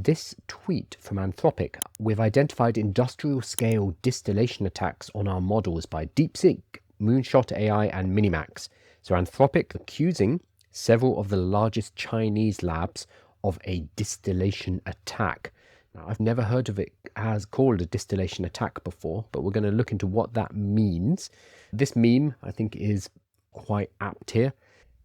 this tweet from Anthropic: "We've identified industrial-scale distillation attacks on our models by DeepSeek, Moonshot AI, and Minimax." So Anthropic accusing several of the largest Chinese labs of a distillation attack. Now, I've never heard of it as called a distillation attack before, but we're going to look into what that means. This meme, I think, is quite apt here.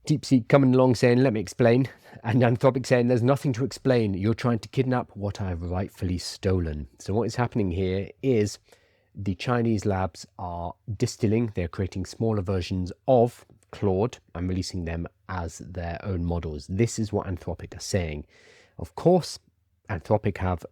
DeepSeek coming along saying, "Let me explain," and Anthropic saying, "There's nothing to explain. You're trying to kidnap what I've rightfully stolen." So what is happening here is the Chinese labs are distilling. They're creating smaller versions of Claude and releasing them as their own models. This is what Anthropic are saying. Of course, Anthropic have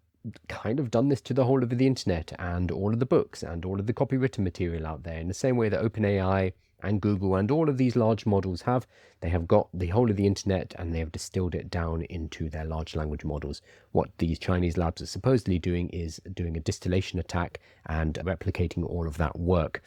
kind of done this to the whole of the internet and all of the books and all of the copywritten material out there, in the same way that OpenAI and Google and all of these large models have. They have got the whole of the internet and they have distilled it down into their large language models. What these Chinese labs are supposedly doing is doing a distillation attack and replicating all of that work.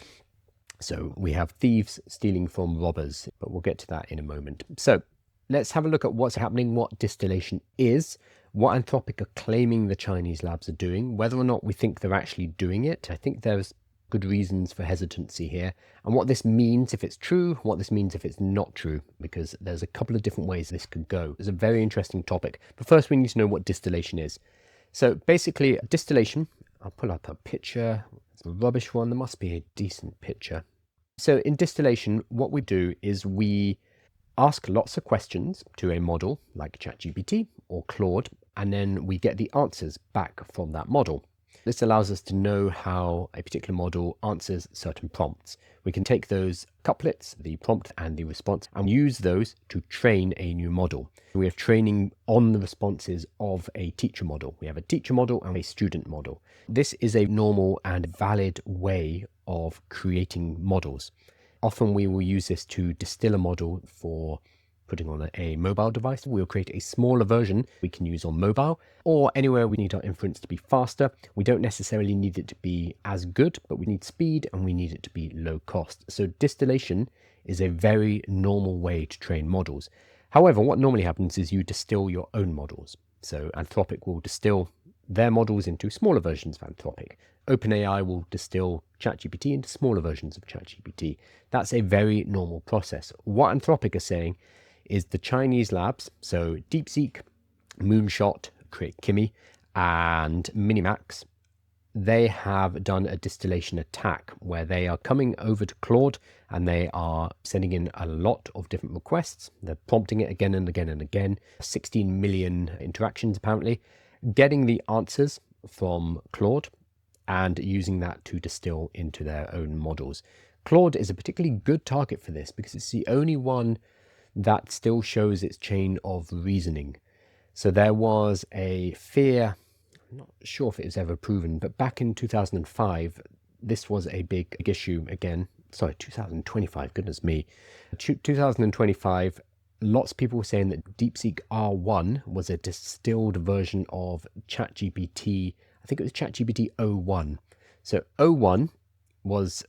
So we have thieves stealing from robbers, but we'll get to that in a moment. So let's have a look at what's happening, what distillation is, what Anthropic are claiming the Chinese labs are doing, whether or not we think they're actually doing it. I think there's good reasons for hesitancy here, and what this means if it's true, what this means if it's not true, because there's a couple of different ways this could go. It's a very interesting topic, but first we need to know what distillation is. So basically, distillation, I'll pull up a picture. It's a rubbish one. There must be a decent picture. So in distillation, what we do is we ask lots of questions to a model like ChatGPT or Claude, and then we get the answers back from that model. This allows us to know how a particular model answers certain prompts. We can take those couplets, the prompt and the response, and use those to train a new model. We have training on the responses of a teacher model. We have a teacher model and a student model. This is a normal and valid way of creating models. Often we will use this to distill a model for putting on a mobile device. We'll create a smaller version we can use on mobile, or anywhere we need our inference to be faster. We don't necessarily need it to be as good, but we need speed and we need it to be low cost. So distillation is a very normal way to train models. However, what normally happens is you distill your own models. So Anthropic will distill their models into smaller versions of Anthropic. OpenAI will distill ChatGPT into smaller versions of ChatGPT. That's a very normal process. What Anthropic are saying is the Chinese labs, so DeepSeek, Moonshot, create Kimi, and Minimax, they have done a distillation attack where they are coming over to Claude and they are sending in a lot of different requests. They're prompting it again and again and again, 16 million interactions apparently, getting the answers from Claude and using that to distill into their own models. Claude is a particularly good target for this because it's the only one that still shows its chain of reasoning. So there was a fear, I'm not sure if it was ever proven, but back in 2005, this was a big issue again. Sorry, 2025, goodness me. 2025, lots of people were saying that DeepSeek R1 was a distilled version of ChatGPT. I think it was ChatGPT O1. So O1 was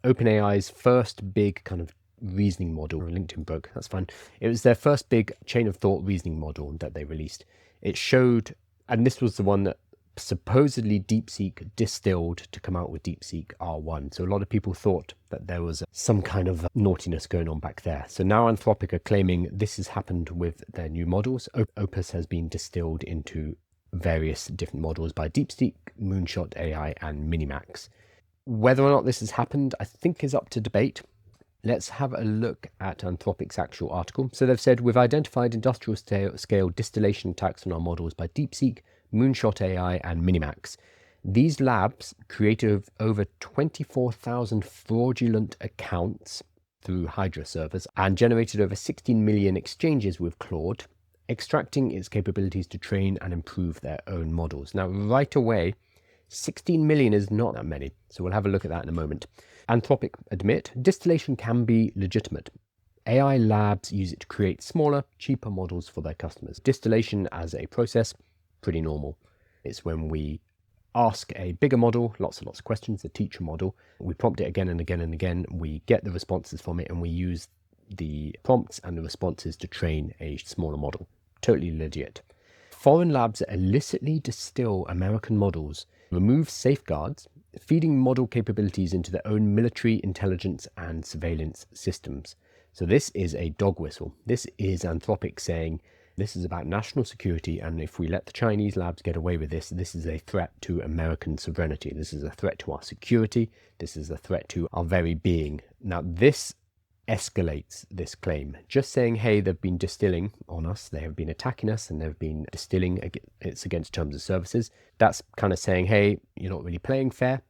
OpenAI's first big kind of reasoning model. LinkedIn broke, that's fine. It was their first big chain of thought reasoning model that they released. It showed, and this was the one that supposedly DeepSeek distilled to come out with DeepSeek R1. So a lot of people thought that there was some kind of naughtiness going on back there. So now Anthropic are claiming this has happened with their new models. Opus has been distilled into various different models by DeepSeek, Moonshot AI, and Minimax. Whether or not this has happened, I think is up to debate. Let's have a look at Anthropic's actual article. So they've said, we've identified industrial scale distillation attacks on our models by DeepSeek, Moonshot AI, and Minimax. These labs created over 24,000 fraudulent accounts through Hydra servers and generated over 16 million exchanges with Claude, extracting its capabilities to train and improve their own models. Now, right away, 16 million is not that many, so we'll have a look at that in a moment. Anthropic admit distillation can be legitimate. AI labs use it to create smaller, cheaper models for their customers. Distillation as a process, pretty normal. It's when we ask a bigger model, lots and lots of questions, the teacher model, we prompt it again and again and again, we get the responses from it, and we use the prompts and the responses to train a smaller model. Totally legit. foreign labs that illicitly distill American models, remove safeguards, feeding model capabilities into their own military intelligence and surveillance systems. So this is a dog whistle. This is Anthropic saying this is about national security, and if we let the Chinese labs get away with this, this is a threat to American sovereignty. This is a threat to our security. This is a threat to our very being. Now, this escalates this claim. Just saying, hey, they've been distilling on us, they have been attacking us, and they've been distilling, it's against terms of services. That's kind of saying, hey, you're not really playing fair,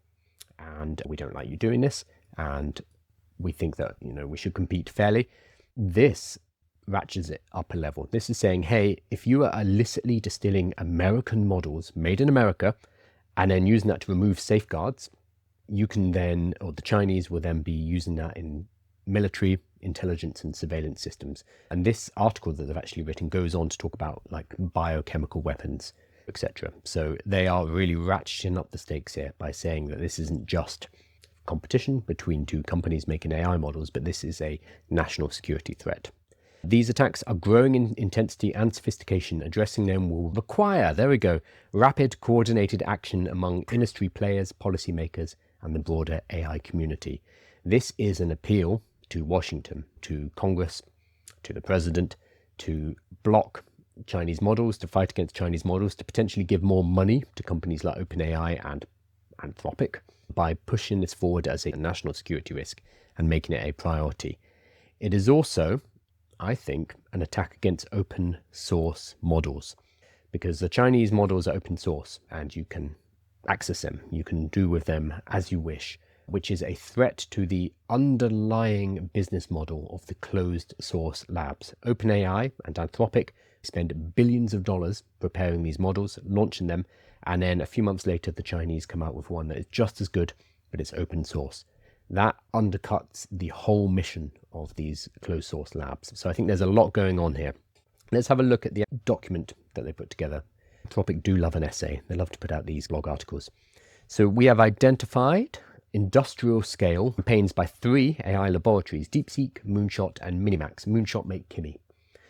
and we don't like you doing this, and we think that, we should compete fairly. This ratchets it up a level. This is saying, hey, if you are illicitly distilling American models made in America and then using that to remove safeguards, you can then, or the Chinese will then be using that in military intelligence and surveillance systems. And this article that they've actually written goes on to talk about like biochemical weapons, etc. So they are really ratcheting up the stakes here by saying that this isn't just competition between two companies making AI models, but this is a national security threat. These attacks are growing in intensity and sophistication. Addressing them will require, rapid coordinated action among industry players, policymakers, and the broader AI community. This is an appeal to Washington, to Congress, to the president, to block Chinese models, to fight against Chinese models, to potentially give more money to companies like OpenAI and Anthropic by pushing this forward as a national security risk and making it a priority. It is also, I think, an attack against open source models, because the Chinese models are open source and you can access them, you can do with them as you wish, which is a threat to the underlying business model of the closed source labs. OpenAI and Anthropic spend billions of dollars preparing these models, launching them, and then a few months later the Chinese come out with one that is just as good, but it's open source. That undercuts the whole mission of these closed source labs. So I think there's a lot going on here. Let's have a look at the document that they put together. Anthropic do love an essay. They love to put out these blog articles. So we have identified industrial scale campaigns by 3 AI laboratories, DeepSeek, Moonshot, and Minimax. Moonshot make Kimi,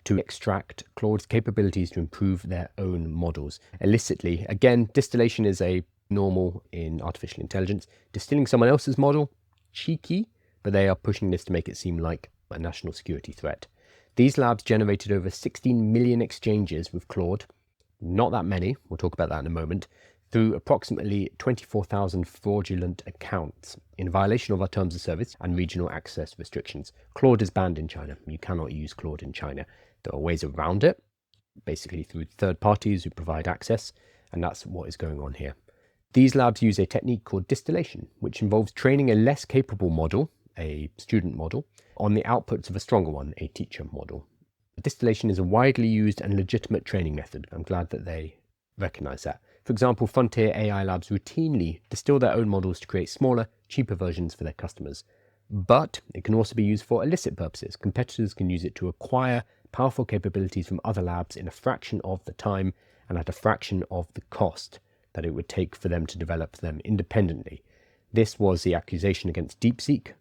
to extract Claude's capabilities to improve their own models illicitly. Again, distillation is a normal in artificial intelligence. Distilling someone else's model, cheeky, but they are pushing this to make it seem like a national security threat. These labs generated over 16 million exchanges with Claude, not that many, we'll talk about that in a moment, through approximately 24,000 fraudulent accounts in violation of our terms of service and regional access restrictions. Claude is banned in China. You cannot use Claude in China. There are ways around it, basically through third parties who provide access, and that's what is going on here. These labs use a technique called distillation, which involves training a less capable model, a student model, on the outputs of a stronger one, a teacher model. Distillation is a widely used and legitimate training method. I'm glad that they recognize that. For example, frontier AI labs routinely distill their own models to create smaller, cheaper versions for their customers. But it can also be used for illicit purposes. Competitors can use it to acquire powerful capabilities from other labs in a fraction of the time and at a fraction of the cost that it would take for them to develop them independently. This was the accusation against DeepSeek,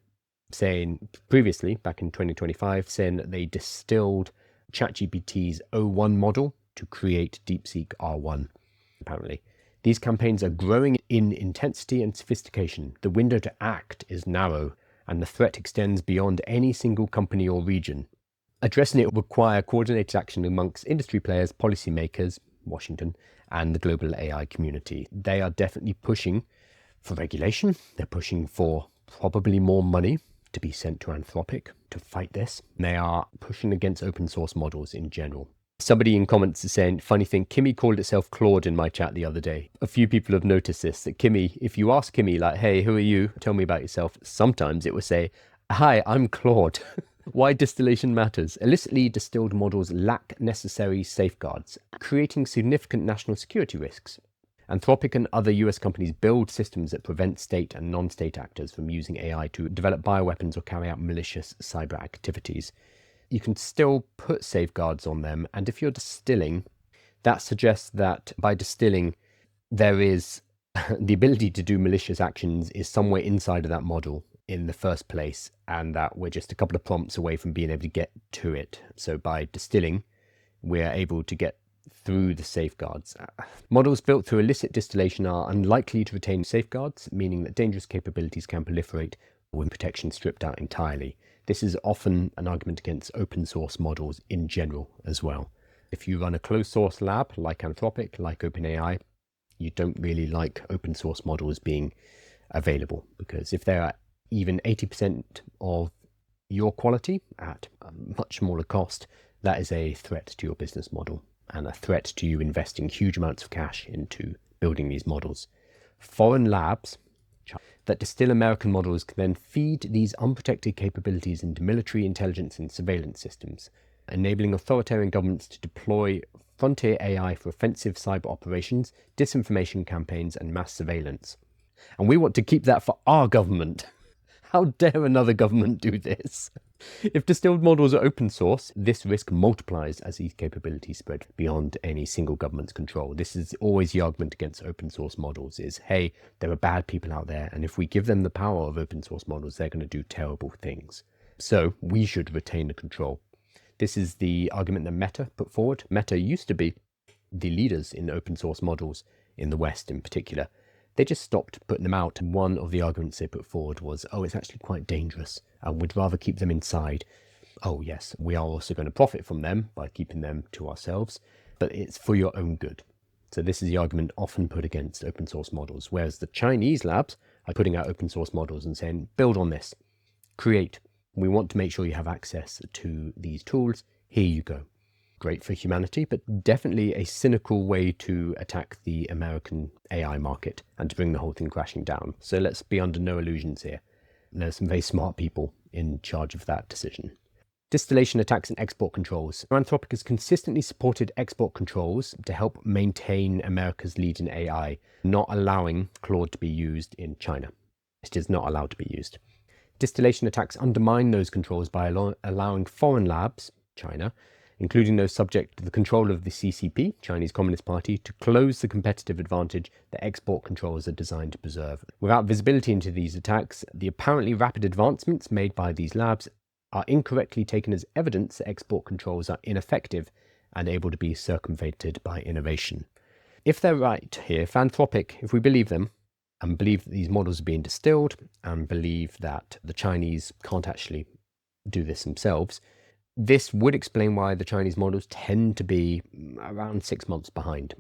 saying previously, back in 2025, saying that they distilled ChatGPT's O1 model to create DeepSeek R1, apparently. These campaigns are growing in intensity and sophistication. The window to act is narrow, and the threat extends beyond any single company or region. Addressing it will require coordinated action amongst industry players, policymakers, Washington, and the global AI community. They are definitely pushing for regulation. They're pushing for probably more money to be sent to Anthropic to fight this. They are pushing against open source models in general. Somebody in comments is saying, funny thing, Kimi called itself Claude in my chat the other day. A few people have noticed this, that Kimi, if you ask Kimi, like, hey, who are you? Tell me about yourself. Sometimes it will say, hi, I'm Claude. Why distillation matters. Illicitly distilled models lack necessary safeguards, creating significant national security risks. Anthropic and other US companies build systems that prevent state and non-state actors from using AI to develop bioweapons or carry out malicious cyber activities. You can still put safeguards on them, and if you're distilling, that suggests that by distilling, there is the ability to do malicious actions is somewhere inside of that model in the first place, and that we're just a couple of prompts away from being able to get to it. So by distilling, we're able to get through the safeguards. Models built through illicit distillation are unlikely to retain safeguards, meaning that dangerous capabilities can proliferate with protection stripped out entirely. This is often an argument against open source models in general as well. If you run a closed source lab like Anthropic, like OpenAI, you don't really like open source models being available, because if they are even 80% of your quality at a much smaller cost, that is a threat to your business model and a threat to you investing huge amounts of cash into building these models. Foreign labs that distill American models can then feed these unprotected capabilities into military intelligence and surveillance systems, enabling authoritarian governments to deploy frontier AI for offensive cyber operations, disinformation campaigns, and mass surveillance. And we want to keep that for our government. How dare another government do this? If distilled models are open source, this risk multiplies as these capabilities spread beyond any single government's control. This is always the argument against open source models is, hey, there are bad people out there, and if we give them the power of open source models, they're going to do terrible things. So we should retain the control. This is the argument that Meta put forward. Meta used to be the leaders in open source models in the West in particular. They just stopped putting them out. And one of the arguments they put forward was, oh, it's actually quite dangerous and we'd rather keep them inside. Oh, yes, we are also going to profit from them by keeping them to ourselves, but it's for your own good. So this is the argument often put against open source models, whereas the Chinese labs are putting out open source models and saying, build on this, create. We want to make sure you have access to these tools. Here you go. Great for humanity, but definitely a cynical way to attack the American AI market and to bring the whole thing crashing down. So let's be under no illusions here. There's some very smart people in charge of that decision. Distillation attacks and export controls. Anthropic has consistently supported export controls to help maintain America's lead in AI, not allowing Claude to be used in China. It is not allowed to be used. Distillation attacks undermine those controls by allowing foreign labs, China, including those subject to the control of the CCP, Chinese Communist Party, to close the competitive advantage that export controls are designed to preserve. Without visibility into these attacks, the apparently rapid advancements made by these labs are incorrectly taken as evidence that export controls are ineffective and able to be circumvented by innovation. If they're right here, if Anthropic, if we believe them, and believe that these models are being distilled, and believe that the Chinese can't actually do this themselves, this would explain why the Chinese models tend to be around 6 months behind,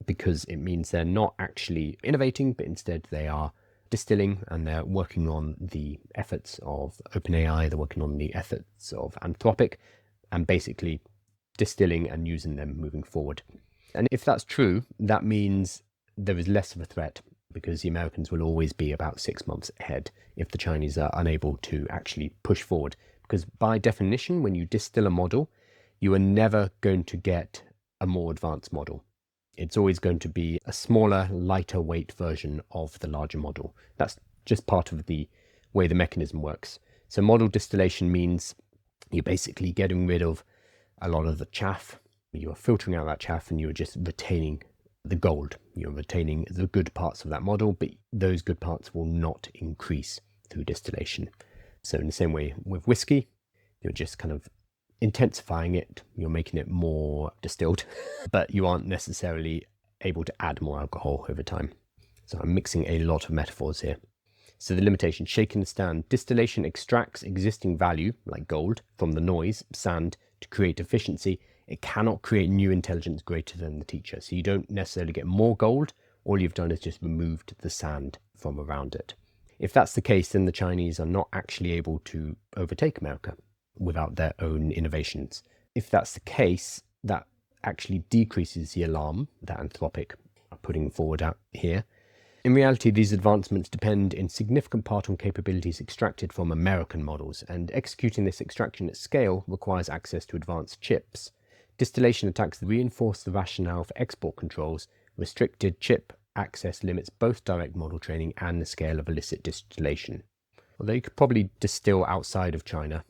because it means they're not actually innovating, but instead they are distilling and they're working on the efforts of OpenAI, they're working on the efforts of Anthropic, and basically distilling and using them moving forward. And if that's true, that means there is less of a threat, because the Americans will always be about 6 months ahead if the Chinese are unable to actually push forward. Because by definition, when you distill a model, you are never going to get a more advanced model. It's always going to be a smaller, lighter weight version of the larger model. That's just part of the way the mechanism works. So model distillation means you're basically getting rid of a lot of the chaff. You are filtering out that chaff and you're just retaining the gold. You're retaining the good parts of that model, but those good parts will not increase through distillation. So in the same way with whiskey, you're just kind of intensifying it, you're making it more distilled, but you aren't necessarily able to add more alcohol over time. So I'm mixing a lot of metaphors here. So the limitation, shake and stand. Distillation extracts existing value, like gold, from the noise, sand, to create efficiency. It cannot create new intelligence greater than the teacher. So you don't necessarily get more gold. All you've done is just removed the sand from around it. If that's the case, then the Chinese are not actually able to overtake America without their own innovations. If that's the case, that actually decreases the alarm that Anthropic are putting forward out here. In reality, these advancements depend in significant part on capabilities extracted from American models, and executing this extraction at scale requires access to advanced chips. Distillation attacks reinforce the rationale for export controls. Restricted chip access limits both direct model training and the scale of illicit distillation. Although you could probably distill outside of China.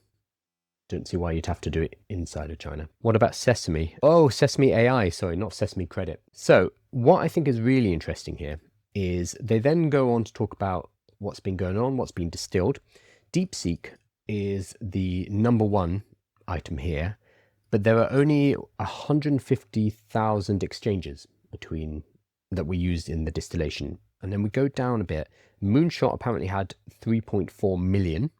Don't see why you'd have to do it inside of China. What about Sesame? Oh, Sesame AI, sorry, not Sesame Credit. So what I think is really interesting here is they then go on to talk about what's been going on, what's been distilled. DeepSeek is the number one item here, but there are only 150,000 exchanges between that were used in the distillation. And then we go down a bit. Moonshot apparently had 3.4 million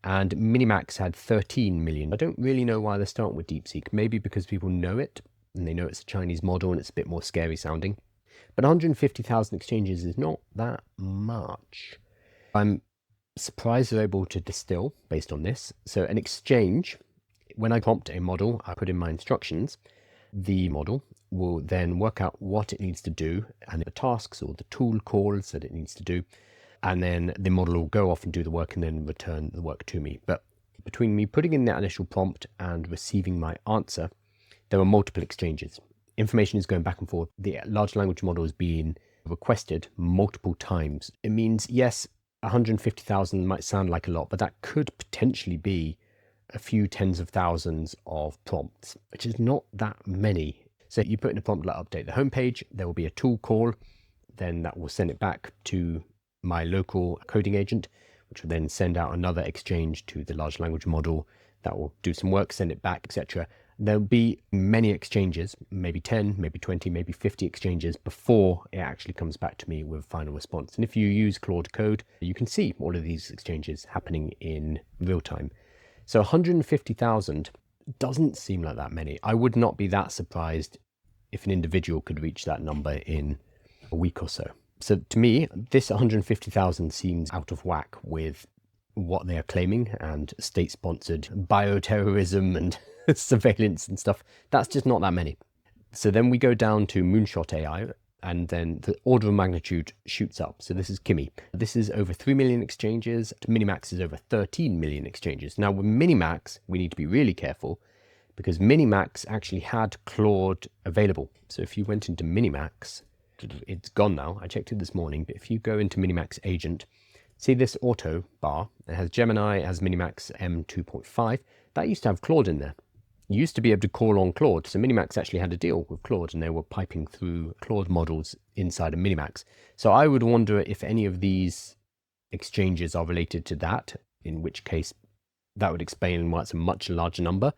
and Minimax had 13 million. I don't really know why they're starting with DeepSeek. Maybe because people know it and they know it's a Chinese model and it's a bit more scary sounding. But 150,000 exchanges is not that much. I'm surprised they're able to distill based on this. So an exchange, when I prompt a model, I put in my instructions, the model will then work out what it needs to do and the tasks or the tool calls that it needs to do. And then the model will go off and do the work and then return the work to me. But between me putting in that initial prompt and receiving my answer, there are multiple exchanges. Information is going back and forth. The large language model is being requested multiple times. It means, yes, 150,000 might sound like a lot, but that could potentially be a few tens of thousands of prompts, which is not that many. So you put in a prompt like update the homepage, there will be a tool call, then that will send it back to my local coding agent, which will then send out another exchange to the large language model that will do some work, send it back, etc. There'll be many exchanges, maybe 10, maybe 20, maybe 50 exchanges before it actually comes back to me with a final response. And if you use Claude Code, you can see all of these exchanges happening in real time. So 150,000 doesn't seem like that many. I would not be that surprised if an individual could reach that number in a week or so. So to me, this 150,000 seems out of whack with what they are claiming and state-sponsored bioterrorism and surveillance and stuff. That's just not that many. So then we go down to Moonshot AI, and then the order of magnitude shoots up. So this is Kimi. This is over 3 million exchanges. Minimax is over 13 million exchanges. Now with Minimax, we need to be really careful because Minimax actually had Claude available. So if you went into Minimax, it's gone now. I checked it this morning, but if you go into Minimax agent, see this auto bar, it has Gemini, it has Minimax M2.5. That used to have Claude in there. You used to be able to call on Claude. So Minimax actually had a deal with Claude and they were piping through Claude models inside of Minimax. So I would wonder if any of these exchanges are related to that, in which case that would explain why it's a much larger number.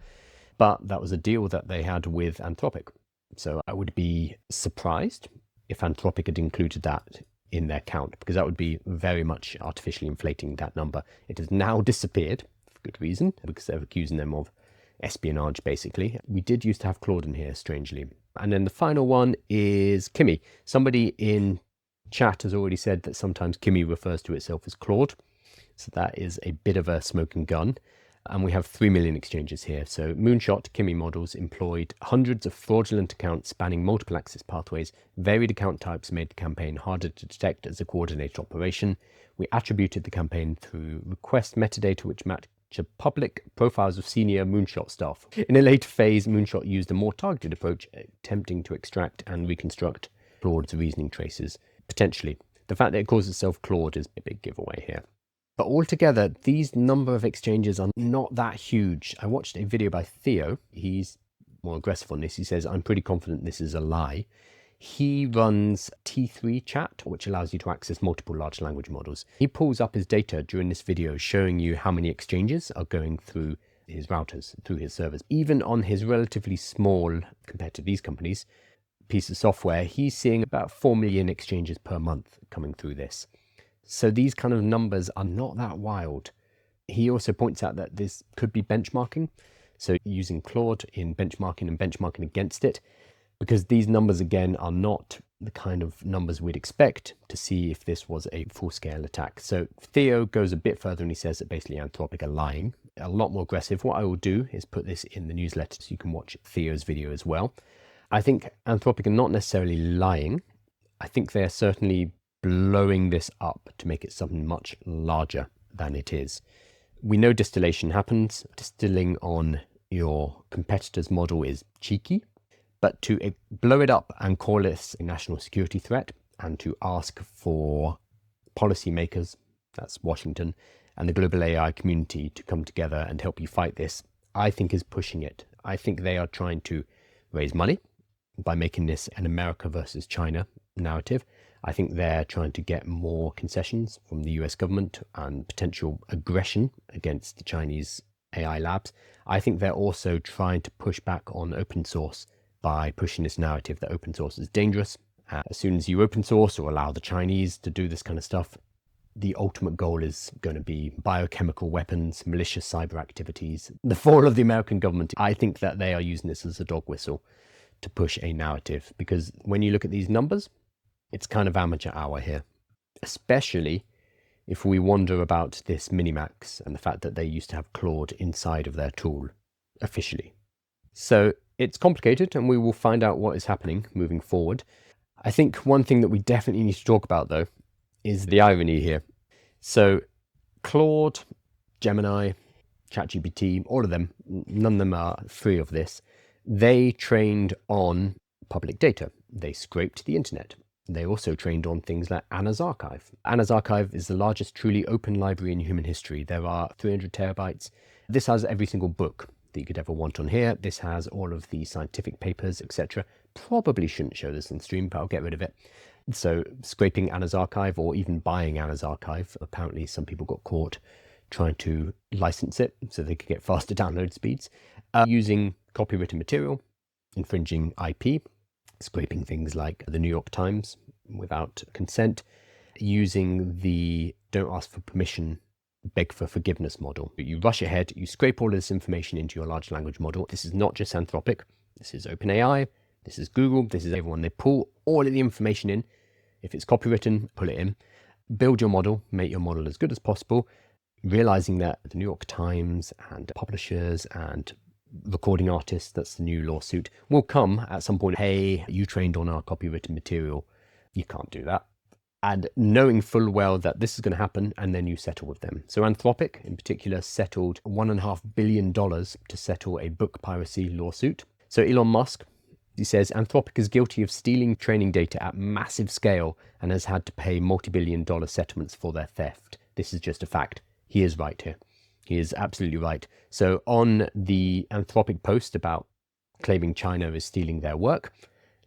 But that was a deal that they had with Anthropic. So I would be surprised if Anthropic had included that in their count, because that would be very much artificially inflating that number. It has now disappeared for good reason, because they're accusing them of espionage, basically. We did used to have Claude in here, strangely. And then the final one is Kimi. Somebody in chat has already said that sometimes Kimi refers to itself as Claude. So that is a bit of a smoking gun. And we have 3 million exchanges here. So Moonshot Kimi models employed hundreds of fraudulent accounts spanning multiple access pathways. Varied account types made the campaign harder to detect as a coordinated operation. We attributed the campaign through request metadata which matched public profiles of senior Moonshot staff. In a later phase, Moonshot used a more targeted approach, attempting to extract and reconstruct Claude's reasoning traces. Potentially. The fact that it calls itself Claude is a big giveaway here. But altogether, these number of exchanges are not that huge. I watched a video by Theo. He's more aggressive on this. He says, I'm pretty confident this is a lie. He runs T3 chat, which allows you to access multiple large language models. He pulls up his data during this video, showing you how many exchanges are going through his routers, through his servers. Even on his relatively small, compared to these companies, piece of software, he's seeing about 4 million exchanges per month coming through this. So these kind of numbers are not that wild. He also points out that this could be benchmarking. So using Claude in benchmarking and benchmarking against it, because these numbers, again, are not the kind of numbers we'd expect to see if this was a full-scale attack. So Theo goes a bit further and he says that basically Anthropic are lying, a lot more aggressive. What I will do is put this in the newsletter so you can watch Theo's video as well. I think Anthropic are not necessarily lying. I think they're certainly blowing this up to make it something much larger than it is. We know distillation happens. Distilling on your competitor's model is cheeky. But to blow it up and call it a national security threat and to ask for policymakers, that's Washington, and the global AI community to come together and help you fight this, I think is pushing it. I think they are trying to raise money by making this an America versus China narrative. I think they're trying to get more concessions from the US government and potential aggression against the Chinese AI labs. I think they're also trying to push back on open source by pushing this narrative that open source is dangerous. As soon as you open source or allow the Chinese to do this kind of stuff, the ultimate goal is going to be biochemical weapons, malicious cyber activities, the fall of the American government. I think that they are using this as a dog whistle to push a narrative, because when you look at these numbers, it's kind of amateur hour here, especially if we wonder about this Minimax and the fact that they used to have Claude inside of their tool officially. So it's complicated, and we will find out what is happening moving forward. I think one thing that we definitely need to talk about, though, is the irony here. So Claude, Gemini, ChatGPT, all of them, none of them are free of this. They trained on public data. They scraped the internet. They also trained on things like Anna's Archive. Anna's Archive is the largest truly open library in human history. There are 300 terabytes. This has every single book that you could ever want on here. This has all of the scientific papers, etc. Probably shouldn't show this on stream, but I'll get rid of it. So scraping Anna's Archive, or even buying Anna's Archive. Apparently some people got caught trying to license it so they could get faster download speeds. Using copywritten material, infringing IP, scraping things like the New York Times without consent, using the don't ask for permission, beg for forgiveness model. You rush ahead, you scrape all of this information into your large language model. This is not just Anthropic, this is OpenAI, this is Google, this is everyone. They pull all of the information in. If it's copywritten, pull it in. Build your model, make your model as good as possible, realizing that the New York Times and publishers and recording artists, that's the new lawsuit, will come at some point. Hey, you trained on our copywritten material. You can't do that. And knowing full well that this is going to happen, and then you settle with them. So Anthropic, in particular, settled $1.5 billion to settle a book piracy lawsuit. So Elon Musk, he says Anthropic is guilty of stealing training data at massive scale and has had to pay multi-billion-dollar settlements for their theft. This is just a fact. He is right here. He is absolutely right. So on the Anthropic post about claiming China is stealing their work,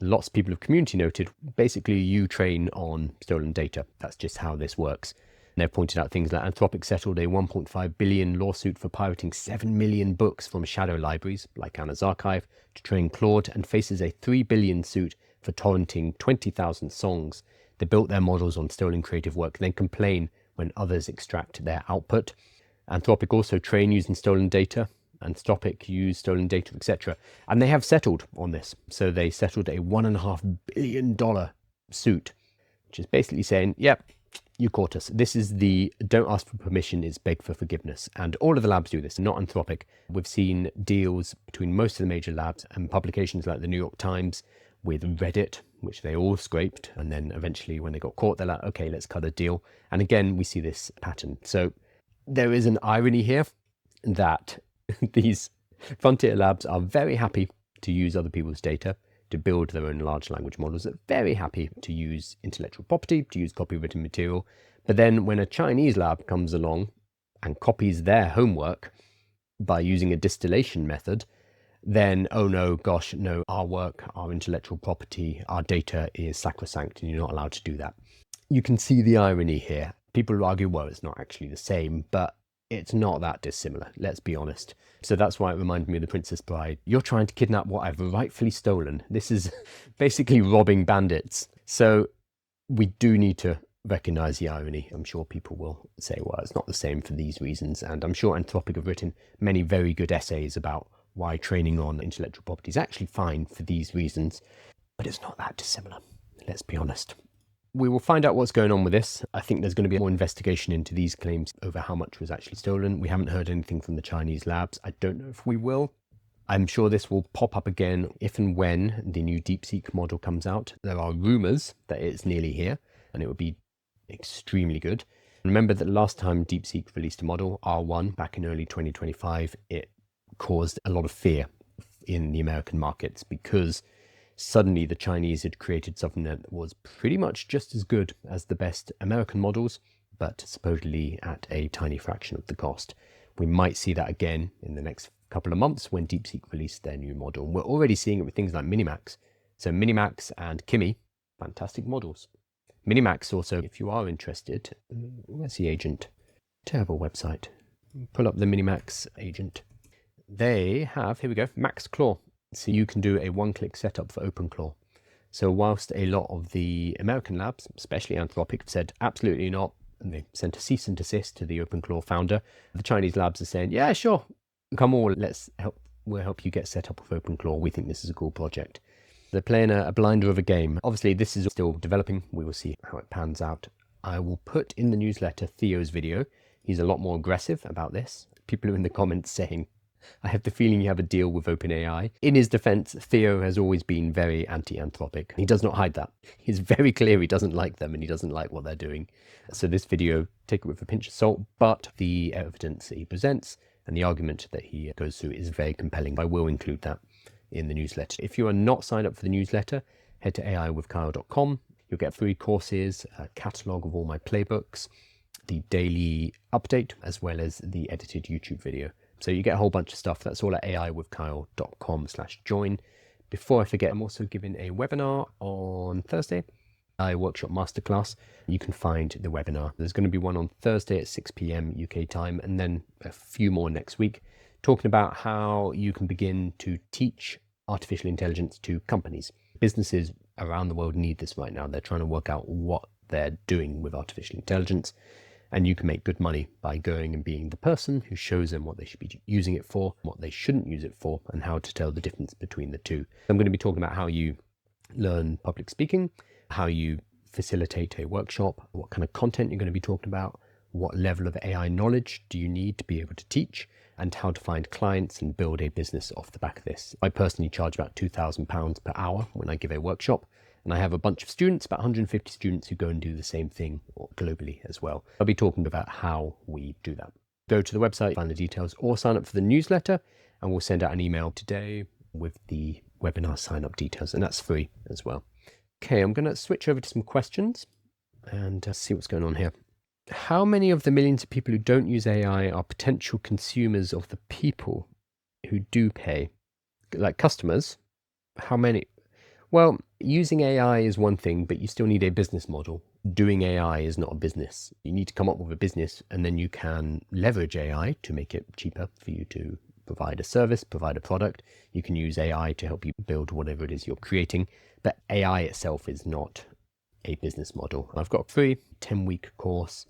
lots of people of community noted, basically you train on stolen data. That's just how this works. And they've pointed out things like Anthropic settled a 1.5 billion lawsuit for pirating 7 million books from shadow libraries like Anna's Archive to train Claude, and faces a 3 billion suit for torrenting 20,000 songs. They built their models on stolen creative work, then complain when others extract their output. Anthropic also train using stolen data. Anthropic use stolen data, etc. And they have settled on this. So they settled a $1.5 billion suit, which is basically saying, yep, you caught us. This is the don't ask for permission, is beg for forgiveness. And all of the labs do this, not Anthropic. We've seen deals between most of the major labs and publications like the New York Times with Reddit, which they all scraped. And then eventually when they got caught, they're like, okay, let's cut a deal. And again, we see this pattern. So there is an irony here that these frontier labs are very happy to use other people's data to build their own large language models. They're very happy to use intellectual property, to use copywritten material. But then when a Chinese lab comes along and copies their homework by using a distillation method, then, oh no, gosh, no, our work, our intellectual property, our data is sacrosanct and you're not allowed to do that. You can see the irony here. People argue, well, it's not actually the same, but it's not that dissimilar, let's be honest. So that's why it reminded me of The Princess Bride. You're trying to kidnap what I've rightfully stolen. This is basically robbing bandits. So we do need to recognize the irony. I'm sure people will say, well, it's not the same for these reasons. And I'm sure Anthropic have written many very good essays about why training on intellectual property is actually fine for these reasons. But it's not that dissimilar, let's be honest. We will find out what's going on with this. I think there's going to be more investigation into these claims over how much was actually stolen. We haven't heard anything from the Chinese labs. I don't know if we will. I'm sure this will pop up again if and when the new DeepSeek model comes out. There are rumors that it's nearly here and it would be extremely good. Remember that last time DeepSeek released a model, R1, back in early 2025, it caused a lot of fear in the American markets because suddenly the Chinese had created something that was pretty much just as good as the best American models, but supposedly at a tiny fraction of the cost. We might see that again in the next couple of months when DeepSeek released their new model. And we're already seeing it with things like Minimax. So Minimax and Kimi, fantastic models. Minimax also, if you are interested, where's the agent? Terrible website. Pull up the Minimax agent. They have, here we go, Max Claw. So you can do a one-click setup for OpenClaw. So whilst a lot of the American labs, especially Anthropic, have said absolutely not, and they sent a cease and desist to the OpenClaw founder, the Chinese labs are saying, yeah, sure, come on, we'll help you get set up with OpenClaw. We think this is a cool project. They're playing a blinder of a game. Obviously, this is still developing. We will see how it pans out. I will put in the newsletter Theo's video. He's a lot more aggressive about this. People are in the comments saying, I have the feeling you have a deal with OpenAI. In his defense, Theo has always been very anti-Anthropic. He does not hide that. He's very clear he doesn't like them and he doesn't like what they're doing. So this video, take it with a pinch of salt, but the evidence that he presents and the argument that he goes through is very compelling. I will include that in the newsletter. If you are not signed up for the newsletter, head to aiwithkyle.com. You'll get free courses, a catalogue of all my playbooks, the daily update, as well as the edited YouTube video. So you get a whole bunch of stuff. That's all at aiwithkyle.com/join. Before I forget, I'm also giving a webinar on Thursday, AI Workshop Masterclass. You can find the webinar. There's going to be one on Thursday at 6 p.m. UK time, and then a few more next week, talking about how you can begin to teach artificial intelligence to companies. Businesses around the world need this right now. They're trying to work out what they're doing with artificial intelligence. And you can make good money by going and being the person who shows them what they should be using it for, what they shouldn't use it for, and how to tell the difference between the two. I'm going to be talking about how you learn public speaking, how you facilitate a workshop, what kind of content you're going to be talking about, what level of AI knowledge do you need to be able to teach, and how to find clients and build a business off the back of this. I personally charge about £2,000 per hour when I give a workshop. And I have a bunch of students, about 150 students, who go and do the same thing globally as well. I'll be talking about how we do that. Go to the website, find the details, or sign up for the newsletter, and we'll send out an email today with the webinar sign-up details, and that's free as well. Okay, I'm going to switch over to some questions and see what's going on here. How many of the millions of people who don't use AI are potential consumers of the people who do pay? Like customers? How many? Well, using AI is one thing, but you still need a business model. Doing AI is not a business. You need to come up with a business, and then you can leverage AI to make it cheaper for you to provide a service, provide a product. You can use AI to help you build whatever it is you're creating, but AI itself is not a business model. I've got a free 10-week course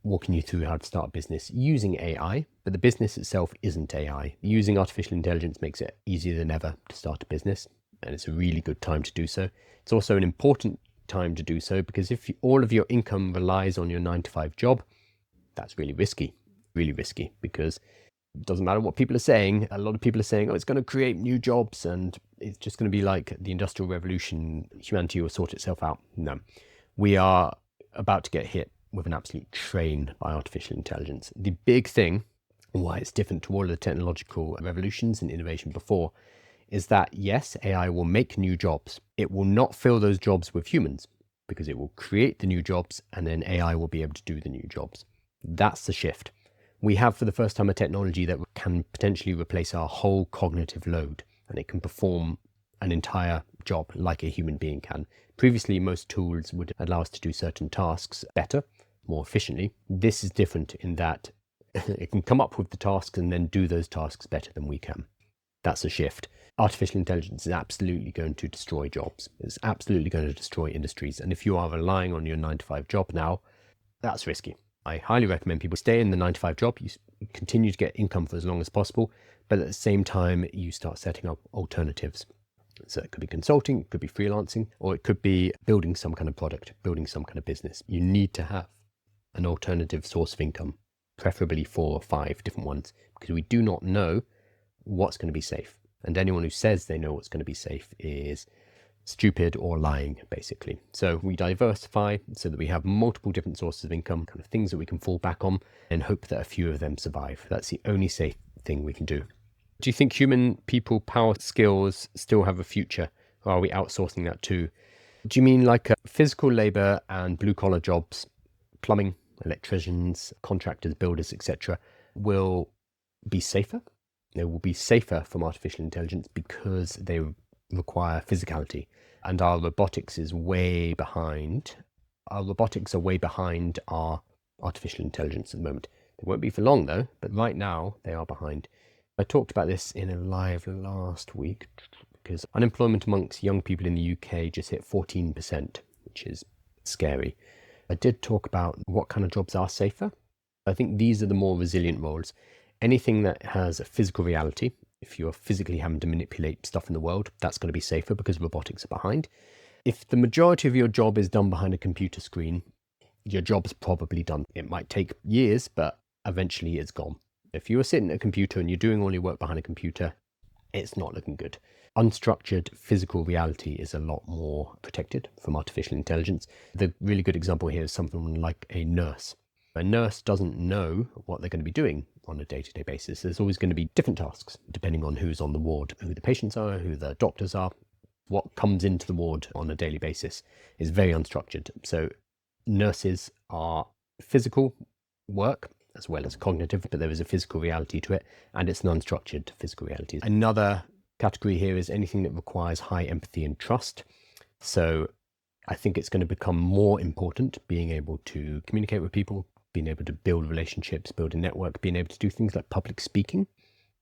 walking you through how to start a business using AI, but the business itself isn't AI. Using artificial intelligence makes it easier than ever to start a business. And it's a really good time to do so. It's also an important time to do so because if all of your income relies on your 9-to-5 job, that's really risky because it doesn't matter what people are saying. A lot of people are saying, oh, it's going to create new jobs and it's just going to be like the Industrial Revolution. Humanity will sort itself out. No, we are about to get hit with an absolute train by artificial intelligence. The big thing, why it's different to all of the technological revolutions and innovation before, is that yes, AI will make new jobs. It will not fill those jobs with humans because it will create the new jobs and then AI will be able to do the new jobs. That's the shift. We have for the first time a technology that can potentially replace our whole cognitive load, and it can perform an entire job like a human being can. Previously, most tools would allow us to do certain tasks better, more efficiently. This is different in that it can come up with the tasks and then do those tasks better than we can. That's a shift. Artificial intelligence is absolutely going to destroy jobs. It's absolutely going to destroy industries. And if you are relying on your 9-to-5 job now, that's risky. I highly recommend people stay in the 9-to-5 job. You continue to get income for as long as possible, but at the same time, you start setting up alternatives. So it could be consulting, it could be freelancing, or it could be building some kind of product, building some kind of business. You need to have an alternative source of income, preferably 4 or 5 different ones, because we do not know what's going to be safe. And anyone who says they know what's going to be safe is stupid or lying, basically. So we diversify so that we have multiple different sources of income, kind of things that we can fall back on and hope that a few of them survive. That's the only safe thing we can do. Do you think human people power skills still have a future? Or are we outsourcing that too? Do you mean like physical labor and blue collar jobs, plumbing, electricians, contractors, builders, etc., will be safer? They will be safer from artificial intelligence because they require physicality. And our robotics is way behind. Our robotics are way behind our artificial intelligence at the moment. They won't be for long though, but right now they are behind. I talked about this in a live last week because unemployment amongst young people in the UK just hit 14%, which is scary. I did talk about what kind of jobs are safer. I think these are the more resilient roles. Anything that has a physical reality, if you're physically having to manipulate stuff in the world, that's going to be safer because robotics are behind. If the majority of your job is done behind a computer screen, your job's probably done. It might take years, but eventually it's gone. If you are sitting at a computer and you're doing all your work behind a computer, it's not looking good. Unstructured physical reality is a lot more protected from artificial intelligence. The really good example here is something like a nurse. A nurse doesn't know what they're going to be doing on a day-to-day basis. There's always going to be different tasks depending on who's on the ward, who the patients are, who the doctors are. What comes into the ward on a daily basis is very unstructured. So nurses are physical work as well as cognitive, but there is a physical reality to it, and it's an unstructured physical reality. Another category here is anything that requires high empathy and trust. So I think it's going to become more important being able to communicate with people, being able to build relationships, build a network, being able to do things like public speaking,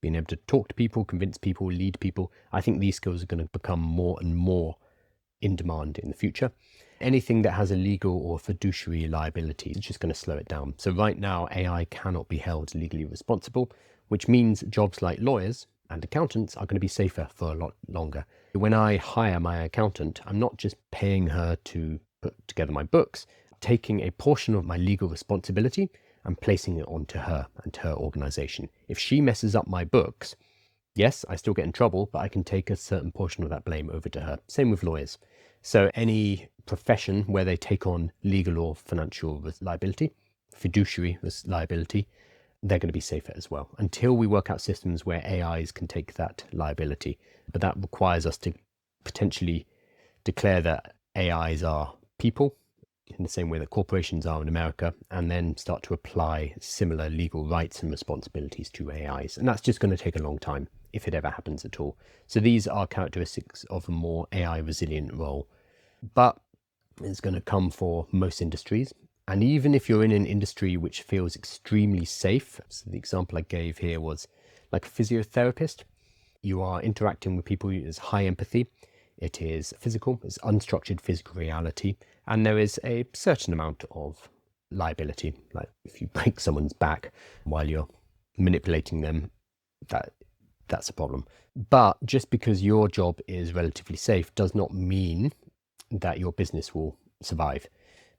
being able to talk to people, convince people, lead people. I think these skills are going to become more and more in demand in the future. Anything that has a legal or fiduciary liability is just going to slow it down. So right now, AI cannot be held legally responsible, which means jobs like lawyers and accountants are going to be safer for a lot longer. When I hire my accountant, I'm not just paying her to put together my books, taking a portion of my legal responsibility and placing it onto her and her organization. If she messes up my books, yes, I still get in trouble, but I can take a certain portion of that blame over to her. Same with lawyers. So any profession where they take on legal or financial liability, fiduciary liability, they're going to be safer as well until we work out systems where AIs can take that liability. But that requires us to potentially declare that AIs are people in the same way that corporations are in America, and then start to apply similar legal rights and responsibilities to AIs. And that's just going to take a long time, if it ever happens at all. So these are characteristics of a more AI resilient role. But it's going to come for most industries. And even if you're in an industry which feels extremely safe, so the example I gave here was like a physiotherapist, you are interacting with people, there's high empathy, it is physical, it's unstructured physical reality, and there is a certain amount of liability. Like if you break someone's back while you're manipulating them, that's a problem. But just because your job is relatively safe does not mean that your business will survive.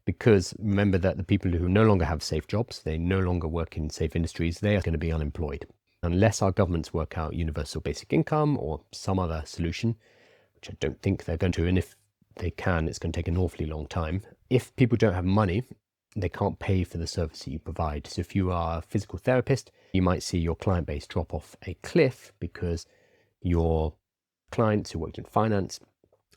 Because remember that the people who no longer have safe jobs, they no longer work in safe industries, they are going to be unemployed. Unless our governments work out universal basic income or some other solution, which I don't think they're going to, and if they can, it's going to take an awfully long time. If people don't have money, they can't pay for the service that you provide. So if you are a physical therapist, you might see your client base drop off a cliff because your clients who worked in finance,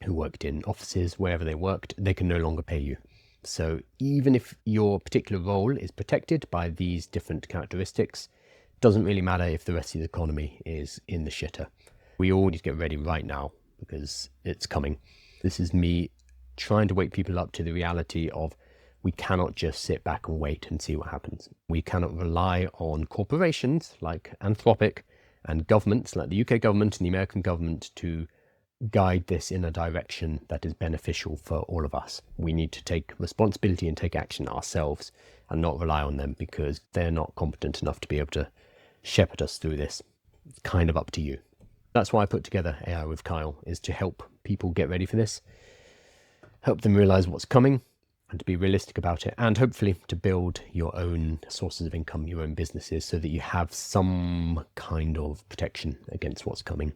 who worked in offices, wherever they worked, they can no longer pay you. So even if your particular role is protected by these different characteristics, it doesn't really matter if the rest of the economy is in the shitter. We all need to get ready right now because it's coming. This is me trying to wake people up to the reality of we cannot just sit back and wait and see what happens. We cannot rely on corporations like Anthropic and governments like the UK government and the American government to guide this in a direction that is beneficial for all of us. We need to take responsibility and take action ourselves and not rely on them because they're not competent enough to be able to shepherd us through this. It's kind of up to you. That's why I put together AI with Kyle, is to help people get ready for this, help them realize what's coming and to be realistic about it, and hopefully to build your own sources of income, your own businesses, so that you have some kind of protection against what's coming.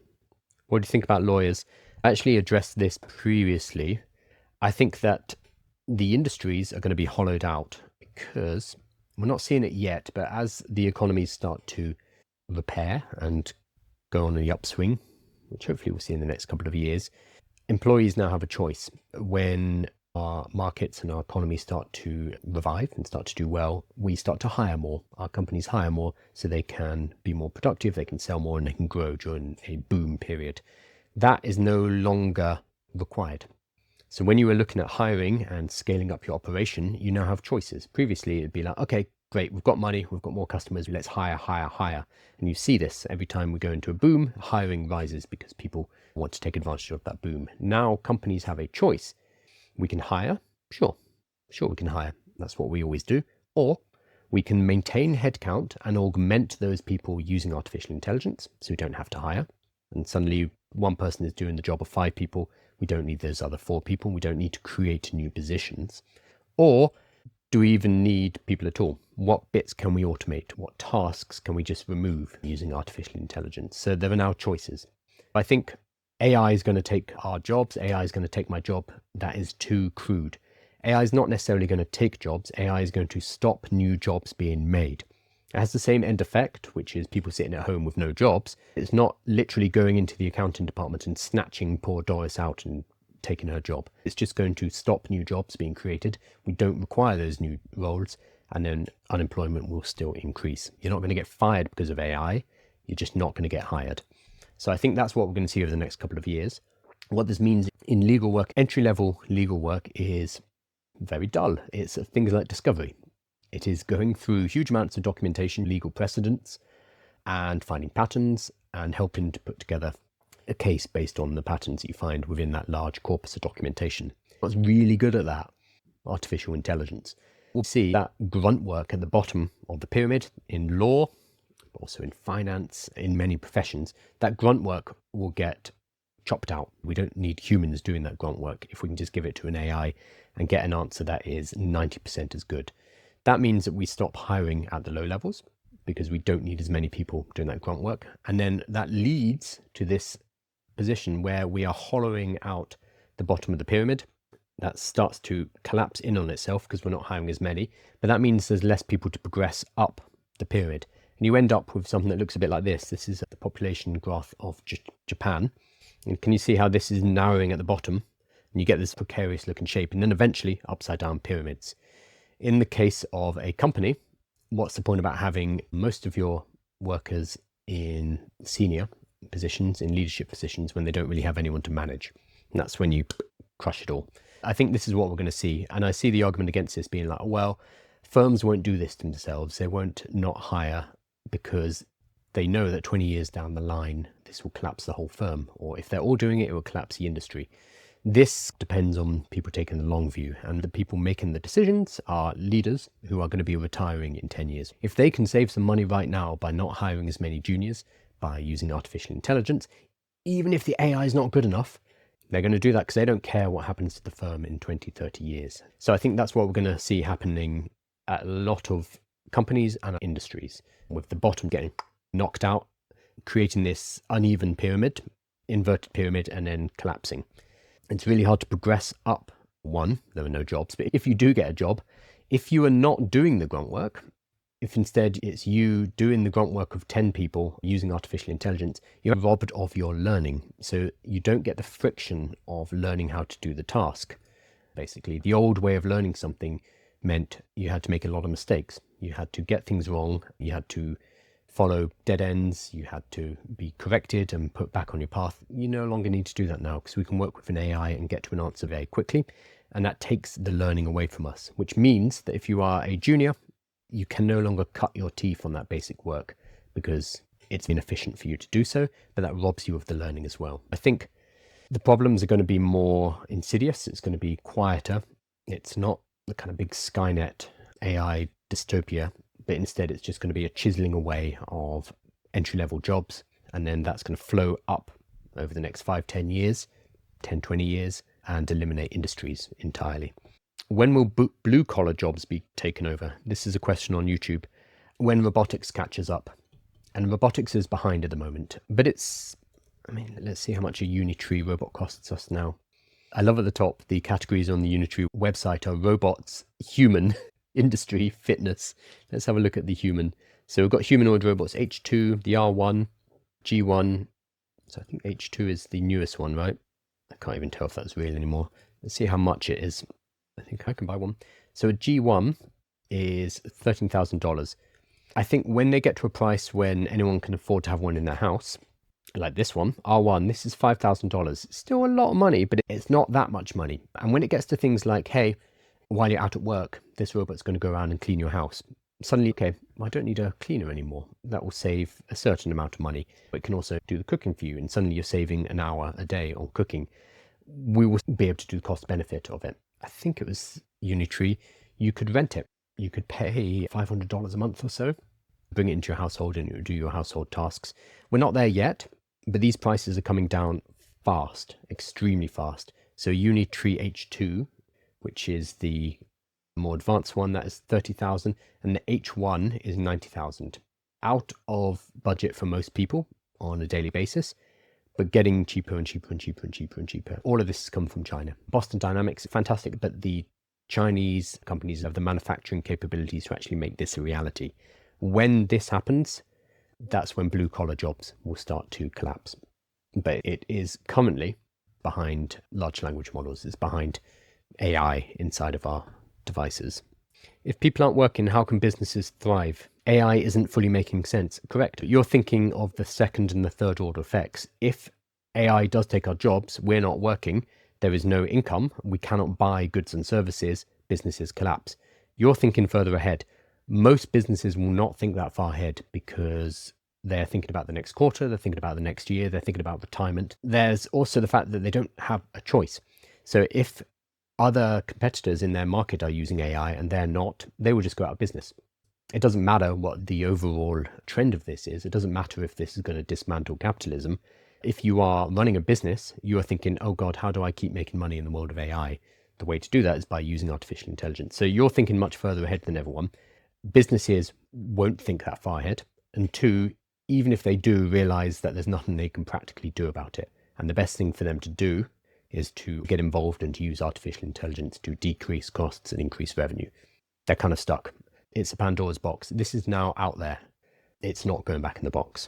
What do you think about lawyers? I actually addressed this previously. I think that the industries are going to be hollowed out because we're not seeing it yet, but as the economies start to repair and go on the upswing, which hopefully we'll see in the next couple of years, employees now have a choice. When our markets and our economy start to revive and start to do well, we start to hire more. Our companies hire more so they can be more productive, they can sell more, and they can grow during a boom period. That is no longer required. So when you were looking at hiring and scaling up your operation, you now have choices. Previously, it'd be like, okay, great, we've got money, we've got more customers, let's hire, hire, hire. And you see this every time we go into a boom, hiring rises because people want to take advantage of that boom. Now companies have a choice. We can hire, sure, we can hire. That's what we always do. Or we can maintain headcount and augment those people using artificial intelligence, so we don't have to hire. And suddenly one person is doing the job of 5 people. We don't need those other 4 people. We don't need to create new positions. Or do we even need people at all? What bits can we automate? What tasks can we just remove using artificial intelligence? So there are now choices. I think AI is going to take our jobs. AI is going to take my job. That is too crude. AI is not necessarily going to take jobs. AI is going to stop new jobs being made. It has the same end effect, which is people sitting at home with no jobs. It's not literally going into the accounting department and snatching poor Doris out and taking her job. It's just going to stop new jobs being created. We don't require those new roles, and then unemployment will still increase. You're not going to get fired because of AI. You're just not going to get hired. So I think that's what we're going to see over the next couple of years. What this means in legal work, entry-level legal work is very dull. It's things like discovery. It is going through huge amounts of documentation, legal precedents, and finding patterns and helping to put together a case based on the patterns that you find within that large corpus of documentation. What's really good at that? Artificial intelligence. We'll see that grunt work at the bottom of the pyramid in law, but also in finance, in many professions. That grunt work will get chopped out. We don't need humans doing that grunt work if we can just give it to an AI and get an answer that is 90% as good. That means that we stop hiring at the low levels because we don't need as many people doing that grunt work. And then that leads to this position where we are hollowing out the bottom of the pyramid. That starts to collapse in on itself because we're not hiring as many. But that means there's less people to progress up the pyramid. And you end up with something that looks a bit like this. This is the population graph of Japan. And can you see how this is narrowing at the bottom? And you get this precarious looking shape, and then eventually upside down pyramids. In the case of a company, what's the point about having most of your workers in senior positions, in leadership positions, when they don't really have anyone to manage? And that's when you crush it all. I think this is what we're going to see. And I see the argument against this being like, well, firms won't do this to themselves. They won't not hire because they know that 20 years down the line, this will collapse the whole firm. Or if they're all doing it, it will collapse the industry. This depends on people taking the long view, and the people making the decisions are leaders who are going to be retiring in 10 years. If they can save some money right now by not hiring as many juniors, by using artificial intelligence, even if the AI is not good enough, they're going to do that because they don't care what happens to the firm in 20, 30 years. So I think that's what we're going to see happening at a lot of companies and industries, with the bottom getting knocked out, creating this uneven pyramid, inverted pyramid, and then collapsing. It's really hard to progress up. One, there are no jobs, but if you do get a job, if you are not doing the grunt work, if instead it's you doing the grunt work of 10 people using artificial intelligence, you're robbed of your learning. So you don't get the friction of learning how to do the task. Basically, the old way of learning something meant you had to make a lot of mistakes. You had to get things wrong. You had to follow dead ends. You had to be corrected and put back on your path. You no longer need to do that now because we can work with an AI and get to an answer very quickly. And that takes the learning away from us, which means that if you are a junior, you can no longer cut your teeth on that basic work because it's inefficient for you to do so, but that robs you of the learning as well. I think the problems are going to be more insidious. It's going to be quieter. It's not the kind of big Skynet AI dystopia, but instead it's just going to be a chiseling away of entry-level jobs. And then that's going to flow up over the next 5, 10 years, 10, 20 years, and eliminate industries entirely. When will blue-collar jobs be taken over? This is a question on YouTube. When robotics catches up. And robotics is behind at the moment. But let's see how much a Unitree robot costs us now. I love at the top, the categories on the Unitree website are robots, human, industry, fitness. Let's have a look at the human. So we've got humanoid robots, H2, the R1, G1. So I think H2 is the newest one, right? I can't even tell if that's real anymore. Let's see how much it is. I think I can buy one. So a G1 is $13,000. I think when they get to a price when anyone can afford to have one in their house, like this one, R1, this is $5,000. Still a lot of money, but it's not that much money. And when it gets to things like, hey, while you're out at work, this robot's going to go around and clean your house. Suddenly, okay, I don't need a cleaner anymore. That will save a certain amount of money. But it can also do the cooking for you, and suddenly you're saving an hour a day on cooking. We will be able to do the cost benefit of it. I think it was Unitree. You could rent it. You could pay $500 a month or so, bring it into your household, and it will do your household tasks. We're not there yet, but these prices are coming down fast, extremely fast. So Unitree H2, which is the more advanced one, that is 30,000, and the H1 is 90,000. Out of budget for most people on a daily basis, but getting cheaper and cheaper and cheaper and cheaper and cheaper. All of this has come from China. Boston Dynamics, fantastic, but the Chinese companies have the manufacturing capabilities to actually make this a reality. When this happens, that's when blue collar jobs will start to collapse. But it is currently behind large language models, it's behind AI inside of our devices. If people aren't working, how can businesses thrive? AI isn't fully making sense. Correct. You're thinking of the second and the third order effects. If AI does take our jobs, we're not working, there is no income, we cannot buy goods and services, businesses collapse. You're thinking further ahead. Most businesses will not think that far ahead because they're thinking about the next quarter, they're thinking about the next year, they're thinking about retirement. There's also the fact that they don't have a choice. So if other competitors in their market are using AI and they're not, they will just go out of business. It doesn't matter what the overall trend of this is. It doesn't matter if this is going to dismantle capitalism. If you are running a business, you are thinking, oh God, how do I keep making money in the world of AI? The way to do that is by using artificial intelligence. So you're thinking much further ahead than everyone. Businesses won't think that far ahead. And two, even if they do, realize that there's nothing they can practically do about it. And the best thing for them to do is to get involved and to use artificial intelligence to decrease costs and increase revenue. They're kind of stuck. It's a Pandora's box. This is now out there. It's not going back in the box.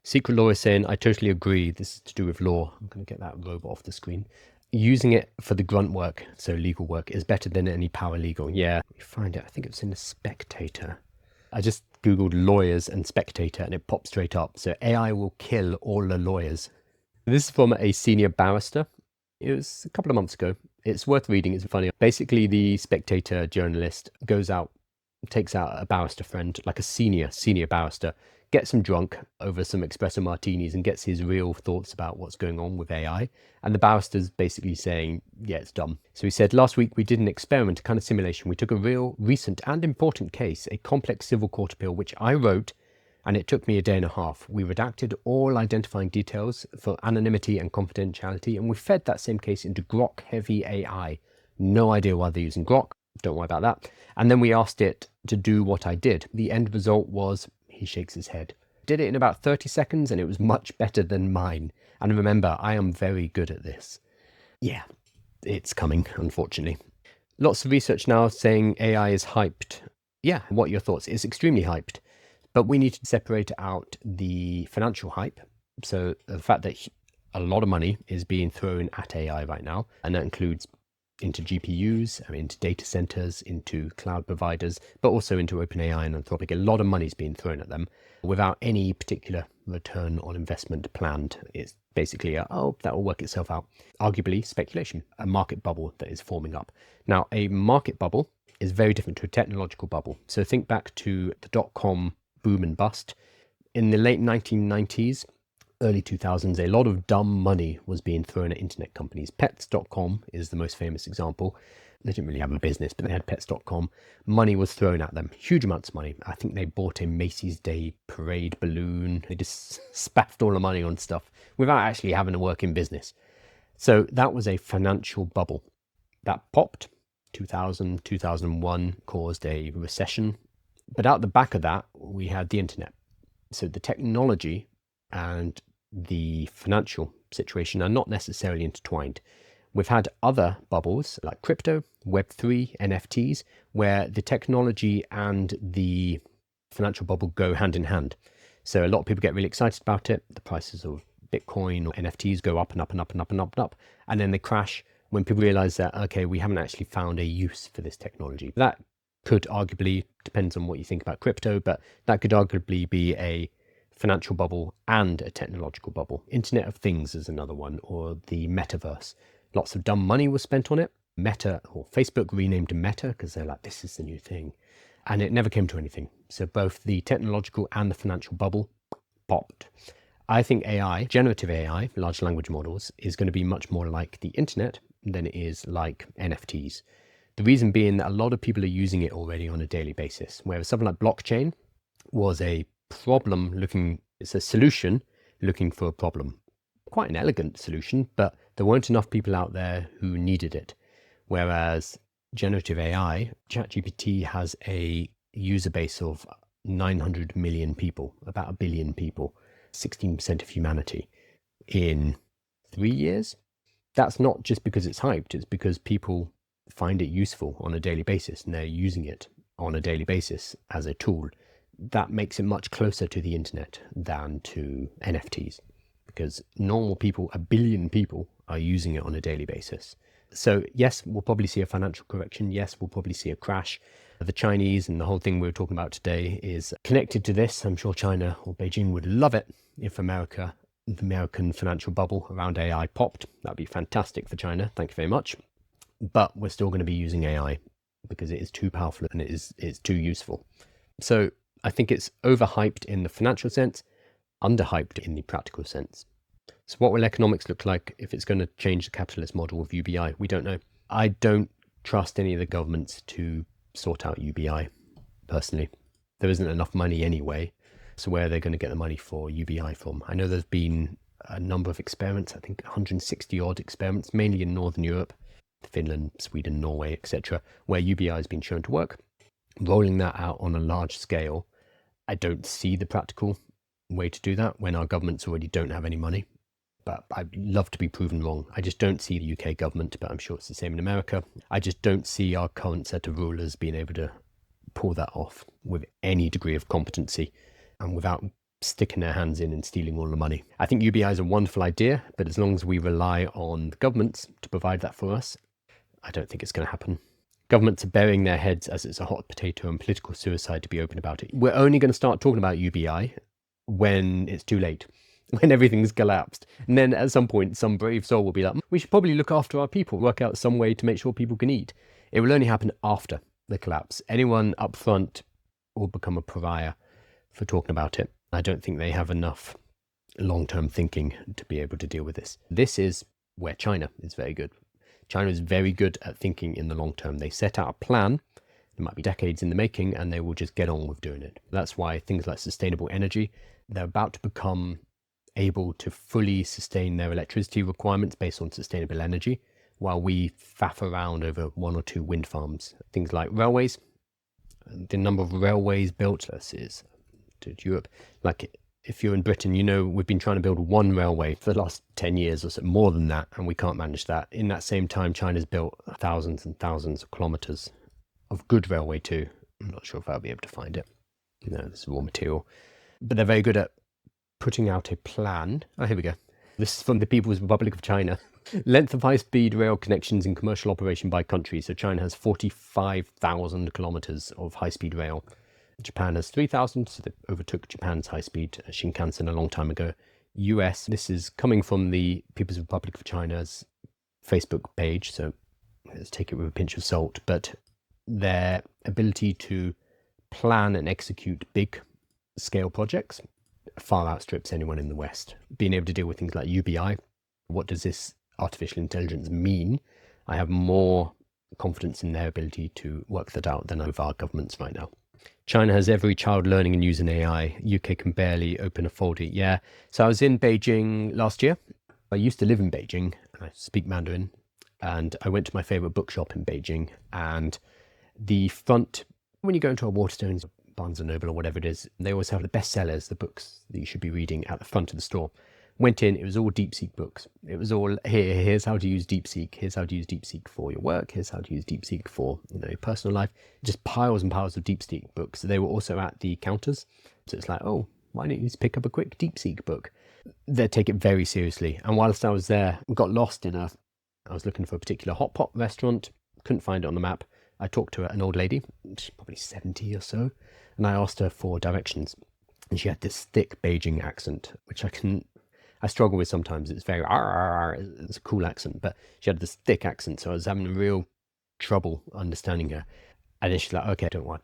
Secret Law is saying, I totally agree. This is to do with law. I'm going to get that robot off the screen. Using it for the grunt work, so legal work, is better than any paralegal. Yeah, you find it. I think it's in the Spectator. I just Googled lawyers and Spectator and it popped straight up. So AI will kill all the lawyers. This is from a senior barrister. It was a couple of months ago. It's worth reading. It's funny. Basically, the Spectator journalist goes out, takes out a barrister friend, like a senior barrister, gets him drunk over some espresso martinis and gets his real thoughts about what's going on with AI. And the barrister's basically saying, yeah, it's dumb. So he said, last week we did an experiment, a kind of simulation. We took a real recent and important case, a complex civil court appeal, which I wrote, and it took me a day and a half. We redacted all identifying details for anonymity and confidentiality, and we fed that same case into Grok-heavy AI. No idea why they're using Grok. Don't worry about that. And then we asked it to do what I did. The end result was, he shakes his head. Did it in about 30 seconds, and it was much better than mine. And remember, I am very good at this. Yeah, it's coming, unfortunately. Lots of research now saying AI is hyped. Yeah, what are your thoughts? It's extremely hyped. But we need to separate out the financial hype. So the fact that a lot of money is being thrown at AI right now, and that includes into GPUs, into data centers, into cloud providers, but also into OpenAI and Anthropic. A lot of money is being thrown at them without any particular return on investment planned. It's basically, oh, that will work itself out. Arguably speculation, a market bubble that is forming up. Now, a market bubble is very different to a technological bubble. So think back to the dot-com boom and bust. In the late 1990s, early 2000s, a lot of dumb money was being thrown at internet companies. Pets.com is the most famous example. They didn't really have a business, but they had Pets.com. Money was thrown at them, huge amounts of money. I think they bought a Macy's Day Parade balloon. They just spaffed all the money on stuff without actually having a working business. So that was a financial bubble. That popped. 2000, 2001 caused a recession. But out the back of that, we had the internet. So the technology and the financial situation are not necessarily intertwined. We've had other bubbles like crypto, Web3, NFTs, where the technology and the financial bubble go hand in hand. So a lot of people get really excited about it. The prices of Bitcoin or NFTs go up and up and up and up and up and up. And then they crash when people realize that, okay, we haven't actually found a use for this technology. That could arguably, depends on what you think about crypto, but that could arguably be a financial bubble and a technological bubble. Internet of Things is another one, or the metaverse. Lots of dumb money was spent on it. Meta, or Facebook renamed Meta because they're like, this is the new thing. and it never came to anything. So both the technological and the financial bubble popped. I think AI, generative AI, large language models, is going to be much more like the internet than it is like NFTs. The reason being that a lot of people are using it already on a daily basis, whereas something like blockchain was a problem looking, it's a solution looking for a problem. Quite an elegant solution, but there weren't enough people out there who needed it. Whereas generative AI, ChatGPT has a user base of 900 million people, about a billion people, 16% of humanity in 3 years. That's not just because it's hyped, it's because people find it useful on a daily basis and they're using it on a daily basis as a tool. That makes it much closer to the internet than to NFTs, because normal people, a billion people, are using it on a daily basis. So yes, we'll probably see a financial correction. Yes, we'll probably see a crash. The Chinese and the whole thing we were talking about today is connected to this. I'm sure China or Beijing would love it if the American financial bubble around AI popped. That'd be fantastic for China. Thank you very much. But we're still going to be using AI because it is too powerful and it's too useful. So I think it's overhyped in the financial sense, underhyped in the practical sense. So what will economics look like if it's going to change the capitalist model of UBI? We don't know. I don't trust any of the governments to sort out UBI, personally. There isn't enough money anyway. So where are they going to get the money for UBI from? I know there's been a number of experiments, I think 160 odd experiments, mainly in Northern Europe, Finland, Sweden, Norway, etc., where UBI has been shown to work. Rolling that out on a large scale, I don't see the practical way to do that when our governments already don't have any money. But I'd love to be proven wrong. I just don't see the UK government, but I'm sure it's the same in America. I just don't see our current set of rulers being able to pull that off with any degree of competency and without sticking their hands in and stealing all the money. I think UBI is a wonderful idea, but as long as we rely on the governments to provide that for us, I don't think it's going to happen. Governments are burying their heads as it's a hot potato and political suicide to be open about it. We're only going to start talking about UBI when it's too late, when everything's collapsed. And then at some point, some brave soul will be like, we should probably look after our people, work out some way to make sure people can eat. It will only happen after the collapse. Anyone up front will become a pariah for talking about it. I don't think they have enough long-term thinking to be able to deal with this. This is where China is very good. China is very good at thinking in the long term. They set out a plan. It might be decades in the making, and they will just get on with doing it. That's why things like sustainable energy, they're about to become able to fully sustain their electricity requirements based on sustainable energy, while we faff around over 1 or 2 wind farms. Things like railways, the number of railways built versus to Europe. Like if you're in Britain, you know we've been trying to build 1 railway for the last 10 years or so, more than that, and we can't manage that. In that same time, China's built thousands and thousands of kilometers of good railway too. I'm not sure if I'll be able to find it. No, this is raw material. But they're very good at putting out a plan. Oh, here we go. This is from the People's Republic of China. Length of high-speed rail connections in commercial operation by country. So China has 45,000 kilometers of high-speed rail. Japan has 3,000, so they overtook Japan's high-speed Shinkansen a long time ago. US, this is coming from the People's Republic of China's Facebook page, so let's take it with a pinch of salt, but their ability to plan and execute big-scale projects far outstrips anyone in the West. Being able to deal with things like UBI, what does this artificial intelligence mean? I have more confidence in their ability to work that out than over our governments right now. China has every child learning and using AI. UK can barely open a folder. Yeah. So I was in Beijing last year. I used to live in Beijing and I speak Mandarin. And I went to my favorite bookshop in Beijing. And the front, when you go into a Waterstones, Barnes & Noble or whatever it is, they always have the bestsellers, the books that you should be reading at the front of the store. Went in, it was all DeepSeek books. It was all, here's how to use DeepSeek. Here's how to use DeepSeek for your work. Here's how to use DeepSeek for, your personal life. Just piles and piles of DeepSeek books. They were also at the counters. So it's like, oh, why don't you just pick up a quick DeepSeek book? They take it very seriously. And whilst I was there, got lost I was looking for a particular hot pot restaurant. Couldn't find it on the map. I talked to an old lady, she's probably 70 or so. And I asked her for directions. And she had this thick Beijing accent, which I struggle with sometimes. It's very, it's a cool accent, but she had this thick accent. So I was having real trouble understanding her. And then she's like, okay, don't worry.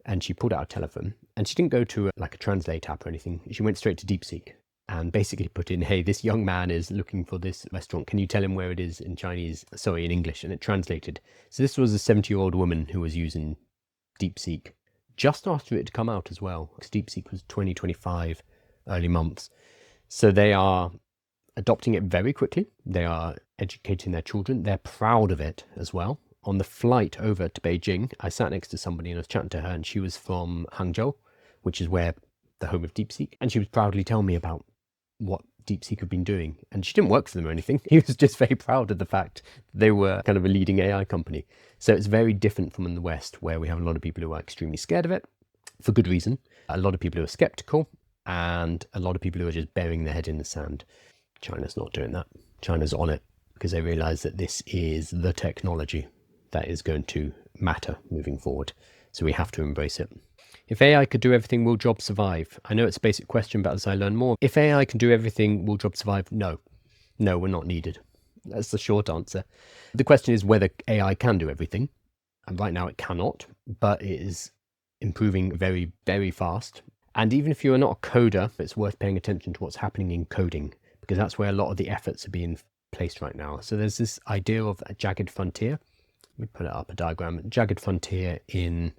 and she pulled out a telephone, and she didn't go to a translate app or anything. She went straight to DeepSeek and basically put in, hey, this young man is looking for this restaurant. Can you tell him where it is in English? And it translated. So this was a 70-year-old woman who was using DeepSeek just after it had come out as well, because DeepSeek was 2025, early months. So they are adopting it very quickly. They are educating their children. They're proud of it as well. On the flight over to Beijing, I sat next to somebody and I was chatting to her, and she was from Hangzhou, which is where the home of DeepSeek. And she was proudly telling me about what DeepSeek had been doing. And she didn't work for them or anything. He was just very proud of the fact they were kind of a leading AI company. So it's very different from in the West, where we have a lot of people who are extremely scared of it for good reason, a lot of people who are skeptical, and a lot of people who are just burying their head in the sand. China's not doing that. China's on it because they realize that this is the technology that is going to matter moving forward. So we have to embrace it. If AI could do everything, will jobs survive? I know it's a basic question, but as I learn more, if AI can do everything, will jobs survive? No. No, we're not needed. That's the short answer. The question is whether AI can do everything. And right now it cannot, but it is improving very, very fast. And even if you're not a coder, it's worth paying attention to what's happening in coding, because that's where a lot of the efforts are being placed right now. So there's this idea of a jagged frontier. Let me put it up, a diagram. Jagged frontier in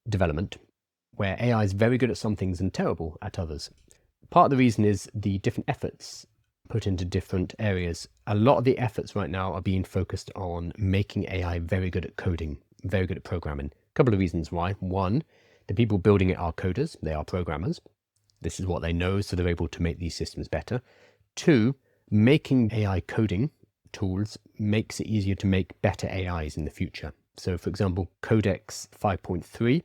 development, where AI is very good at some things and terrible at others. Part of the reason is the different efforts put into different areas. A lot of the efforts right now are being focused on making AI very good at coding, very good at programming. A couple of reasons why. One, the people building it are coders, they are programmers. This is what they know, so they're able to make these systems better. Two, making AI coding tools makes it easier to make better AIs in the future. So for example, Codex 5.3,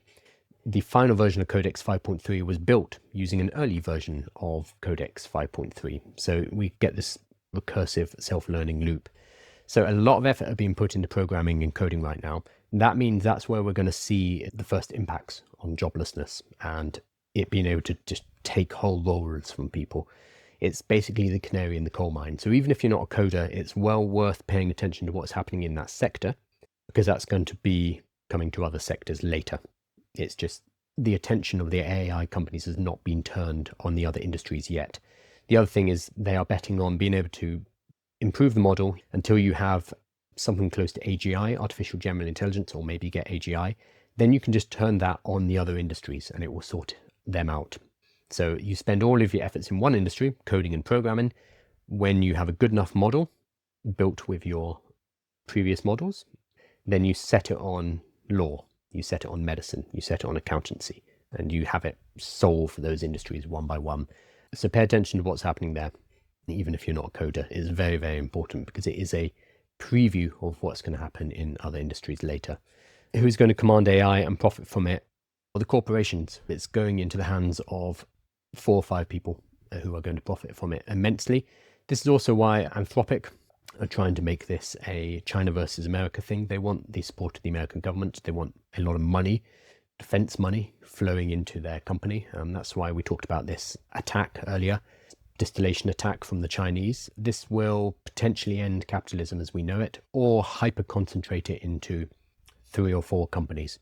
the final version of Codex 5.3 was built using an early version of Codex 5.3. So we get this recursive self-learning loop. So a lot of effort are being put into programming and coding right now. That means that's where we're going to see the first impacts on joblessness and it being able to just take whole roles from people. It's basically the canary in the coal mine. So even if you're not a coder, it's well worth paying attention to what's happening in that sector, because that's going to be coming to other sectors later. It's just the attention of the AI companies has not been turned on the other industries yet. The other thing is they are betting on being able to improve the model until you have something close to AGI, artificial general intelligence, or maybe get AGI. Then you can just turn that on the other industries and it will sort them out. So you spend all of your efforts in one industry, coding and programming. When you have a good enough model built with your previous models, then you set it on law. You set it on medicine, you set it on accountancy, and you have it solve those industries one by one. So pay attention to what's happening there, even if you're not a coder. It is very, very important because it is a preview of what's going to happen in other industries later. Who's going to command AI and profit from it? Well, the corporations. It's going into the hands of 4 or 5 people who are going to profit from it immensely. This is also why Anthropic are trying to make this a China versus America thing. They want the support of the American government. They want a lot of money, defense money, flowing into their company. That's why we talked about this attack earlier, Distillation attack from the Chinese. This will potentially end capitalism as we know it, or hyper-concentrate it into 3 or 4 companies,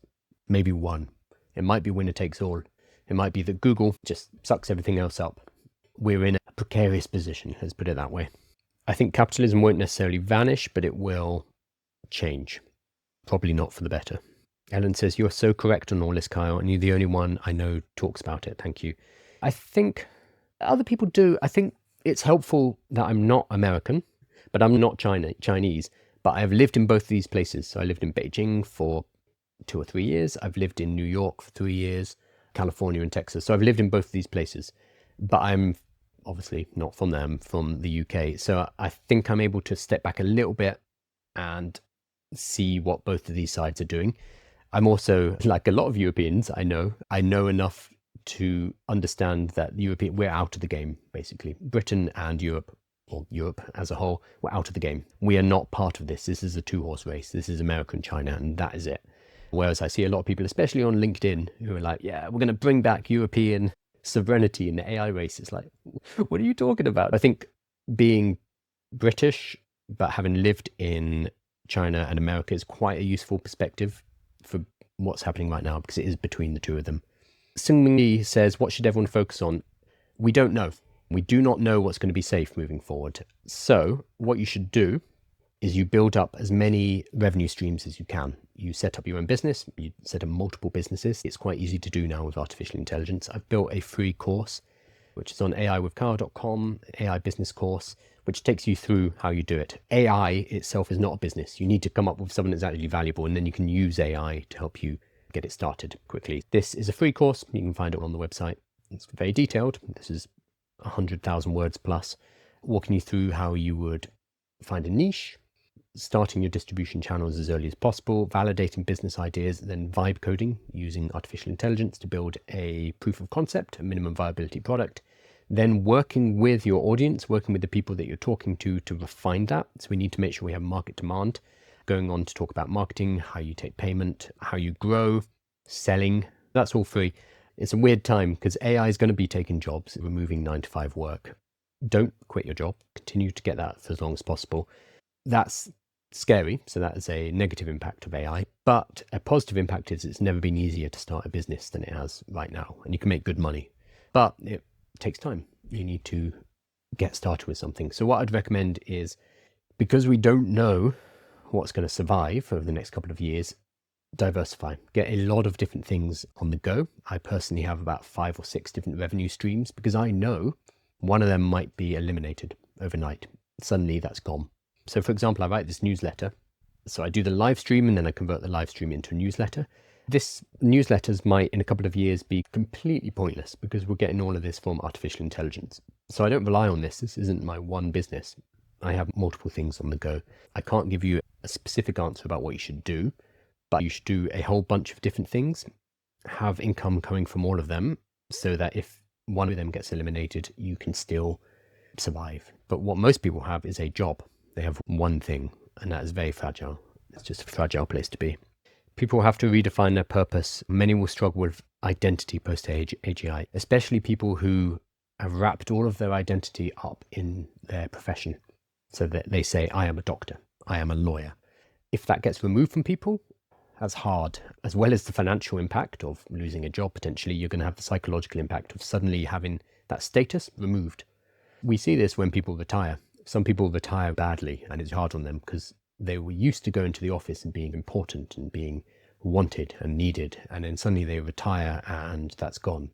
maybe one. It might be winner takes all. It might be that Google just sucks everything else up. We're in a precarious position, let's put it that way. I think capitalism won't necessarily vanish, but it will change. Probably not for the better. Ellen says, you're so correct on all this, Kyle, and you're the only one I know talks about it. Thank you. I think other people do. I think it's helpful that I'm not American, but I'm not Chinese, but I've lived in both these places. So I lived in Beijing for 2 or 3 years. I've lived in New York for 3 years, California and Texas. So I've lived in both of these places, but I'm obviously not from them, from the UK. So I think I'm able to step back a little bit and see what both of these sides are doing. I'm also, like a lot of Europeans, I know enough to understand that we're out of the game, basically. Britain and Europe, or Europe as a whole, we're out of the game. We are not part of this. This is a 2-horse race. This is America and China, and that is it. Whereas I see a lot of people, especially on LinkedIn, who are like, yeah, we're going to bring back European sovereignty in the AI race. It's like, what are you talking about? I think being British, but having lived in China and America is quite a useful perspective for what's happening right now, because it is between the two of them. Sungmin says, what should everyone focus on? We don't know. We do not know what's going to be safe moving forward. So what you should do is you build up as many revenue streams as you can. You set up your own business, you set up multiple businesses. It's quite easy to do now with artificial intelligence. I've built a free course, which is on aiwithkyle.com, AI business course, which takes you through how you do it. AI itself is not a business. You need to come up with something that's actually valuable, and then you can use AI to help you get it started quickly. This is a free course. You can find it on the website. It's very detailed. This is 100,000 words plus, walking you through how you would find a niche, starting your distribution channels as early as possible, validating business ideas, then vibe coding using artificial intelligence to build a proof of concept, a minimum viability product, then working with your audience, working with the people that you're talking to refine that. So we need to make sure we have market demand. Going on to talk about marketing, how you take payment, how you grow, selling. That's all free. It's a weird time because AI is going to be taking jobs, removing 9-to-5 work. Don't quit your job. Continue to get that for as long as possible. That's scary. So that is a negative impact of AI. But a positive impact is it's never been easier to start a business than it has right now. And you can make good money. But it takes time. You need to get started with something. So what I'd recommend is, because we don't know what's going to survive over the next couple of years, diversify. Get a lot of different things on the go. I personally have about 5 or 6 different revenue streams because I know one of them might be eliminated overnight. Suddenly that's gone. So for example, I write this newsletter. So I do the live stream and then I convert the live stream into a newsletter. This newsletters might in a couple of years be completely pointless because we're getting all of this from artificial intelligence. So I don't rely on this. This isn't my one business. I have multiple things on the go. I can't give you a specific answer about what you should do, but you should do a whole bunch of different things, have income coming from all of them so that if one of them gets eliminated, you can still survive. But what most people have is a job. They have one thing, and that is very fragile. It's just a fragile place to be. People have to redefine their purpose. Many will struggle with identity post-AGI, especially people who have wrapped all of their identity up in their profession. So that they say, I am a doctor, I am a lawyer. If that gets removed from people, that's hard. As well as the financial impact of losing a job, potentially, you're going to have the psychological impact of suddenly having that status removed. We see this when people retire. Some people retire badly and it's hard on them because they were used to going to the office and being important and being wanted and needed. And then suddenly they retire and that's gone.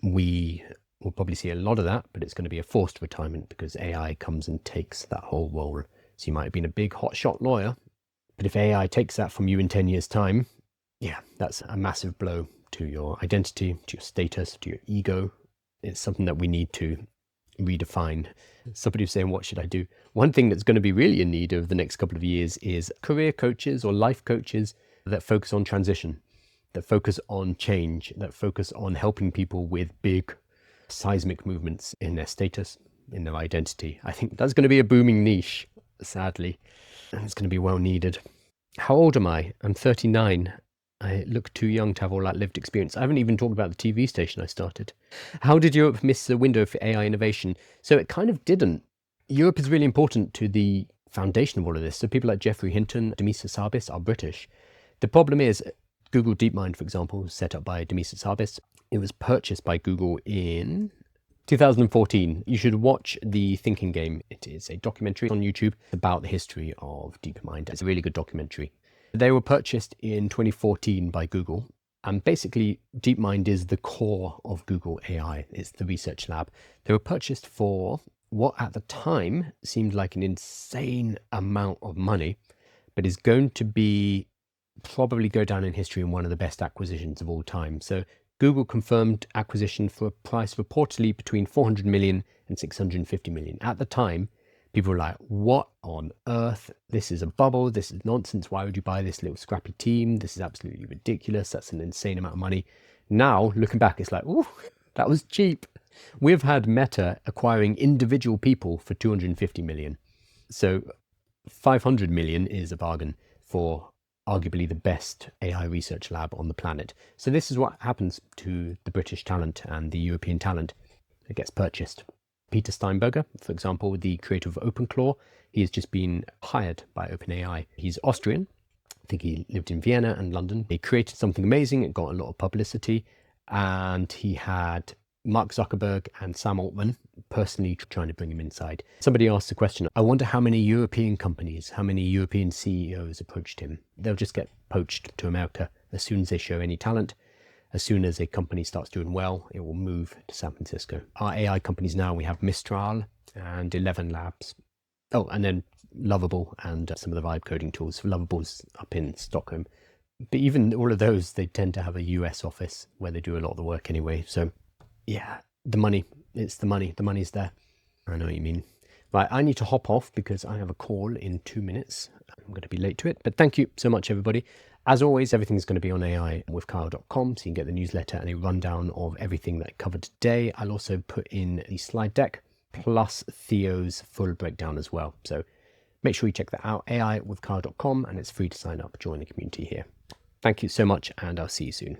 We will probably see a lot of that, but it's going to be a forced retirement because AI comes and takes that whole role. So you might have been a big hotshot lawyer, but if AI takes that from you in 10 years' time, yeah, that's a massive blow to your identity, to your status, to your ego. It's something that we need to redefine. Somebody was saying, what should I do? One thing that's going to be really in need over the next couple of years is career coaches or life coaches that focus on transition, that focus on change, that focus on helping people with big seismic movements in their status, in their identity. I think that's going to be a booming niche, sadly, and it's going to be well needed. How old am I? I'm 39. I look too young to have all that lived experience. I haven't even talked about the TV station I started. How did Europe miss the window for AI innovation? So it kind of didn't. Europe is really important to the foundation of all of this. So people like Geoffrey Hinton, Demis Hassabis are British. The problem is Google DeepMind, for example, was set up by Demis Hassabis. It was purchased by Google in 2014. You should watch The Thinking Game. It is a documentary on YouTube about the history of DeepMind. It's a really good documentary. They were purchased in 2014 by Google. And basically, DeepMind is the core of Google AI. It's the research lab. They were purchased for what at the time seemed like an insane amount of money, but is going to be probably go down in history in one of the best acquisitions of all time. So Google confirmed acquisition for a price reportedly between 400 million and 650 million. At the time, people were like, what on earth? This is a bubble. This is nonsense. Why would you buy this little scrappy team? This is absolutely ridiculous. That's an insane amount of money. Now, looking back, it's like, ooh, that was cheap. We've had Meta acquiring individual people for 250 million. So 500 million is a bargain for arguably the best AI research lab on the planet. So this is what happens to the British talent and the European talent. It gets purchased. Peter Steinberger, for example, the creator of OpenClaw, he has just been hired by OpenAI. He's Austrian, think he lived in Vienna and London. He created something amazing. It got a lot of publicity. And he had Mark Zuckerberg and Sam Altman personally trying to bring him inside. Somebody asked the question, I wonder how many European companies, how many European CEOs approached him. They'll just get poached to America as soon as they show any talent. As soon as a company starts doing well, it will move to San Francisco. Our AI companies now, we have Mistral and 11 Labs. Oh, and then Lovable and some of the vibe coding tools. Lovable's up in Stockholm. But even all of those, they tend to have a US office where they do a lot of the work anyway. So yeah, the money, it's the money. The money's there. I know what you mean. Right, I need to hop off because I have a call in 2 minutes. I'm going to be late to it. But thank you so much, everybody. As always, everything's going to be on AIwithkyle.com, so you can get the newsletter and a rundown of everything that I covered today. I'll also put in the slide deck, plus Theo's full breakdown as well. So make sure you check that out, AIwithkyle.com, and it's free to sign up, join the community here. Thank you so much, and I'll see you soon.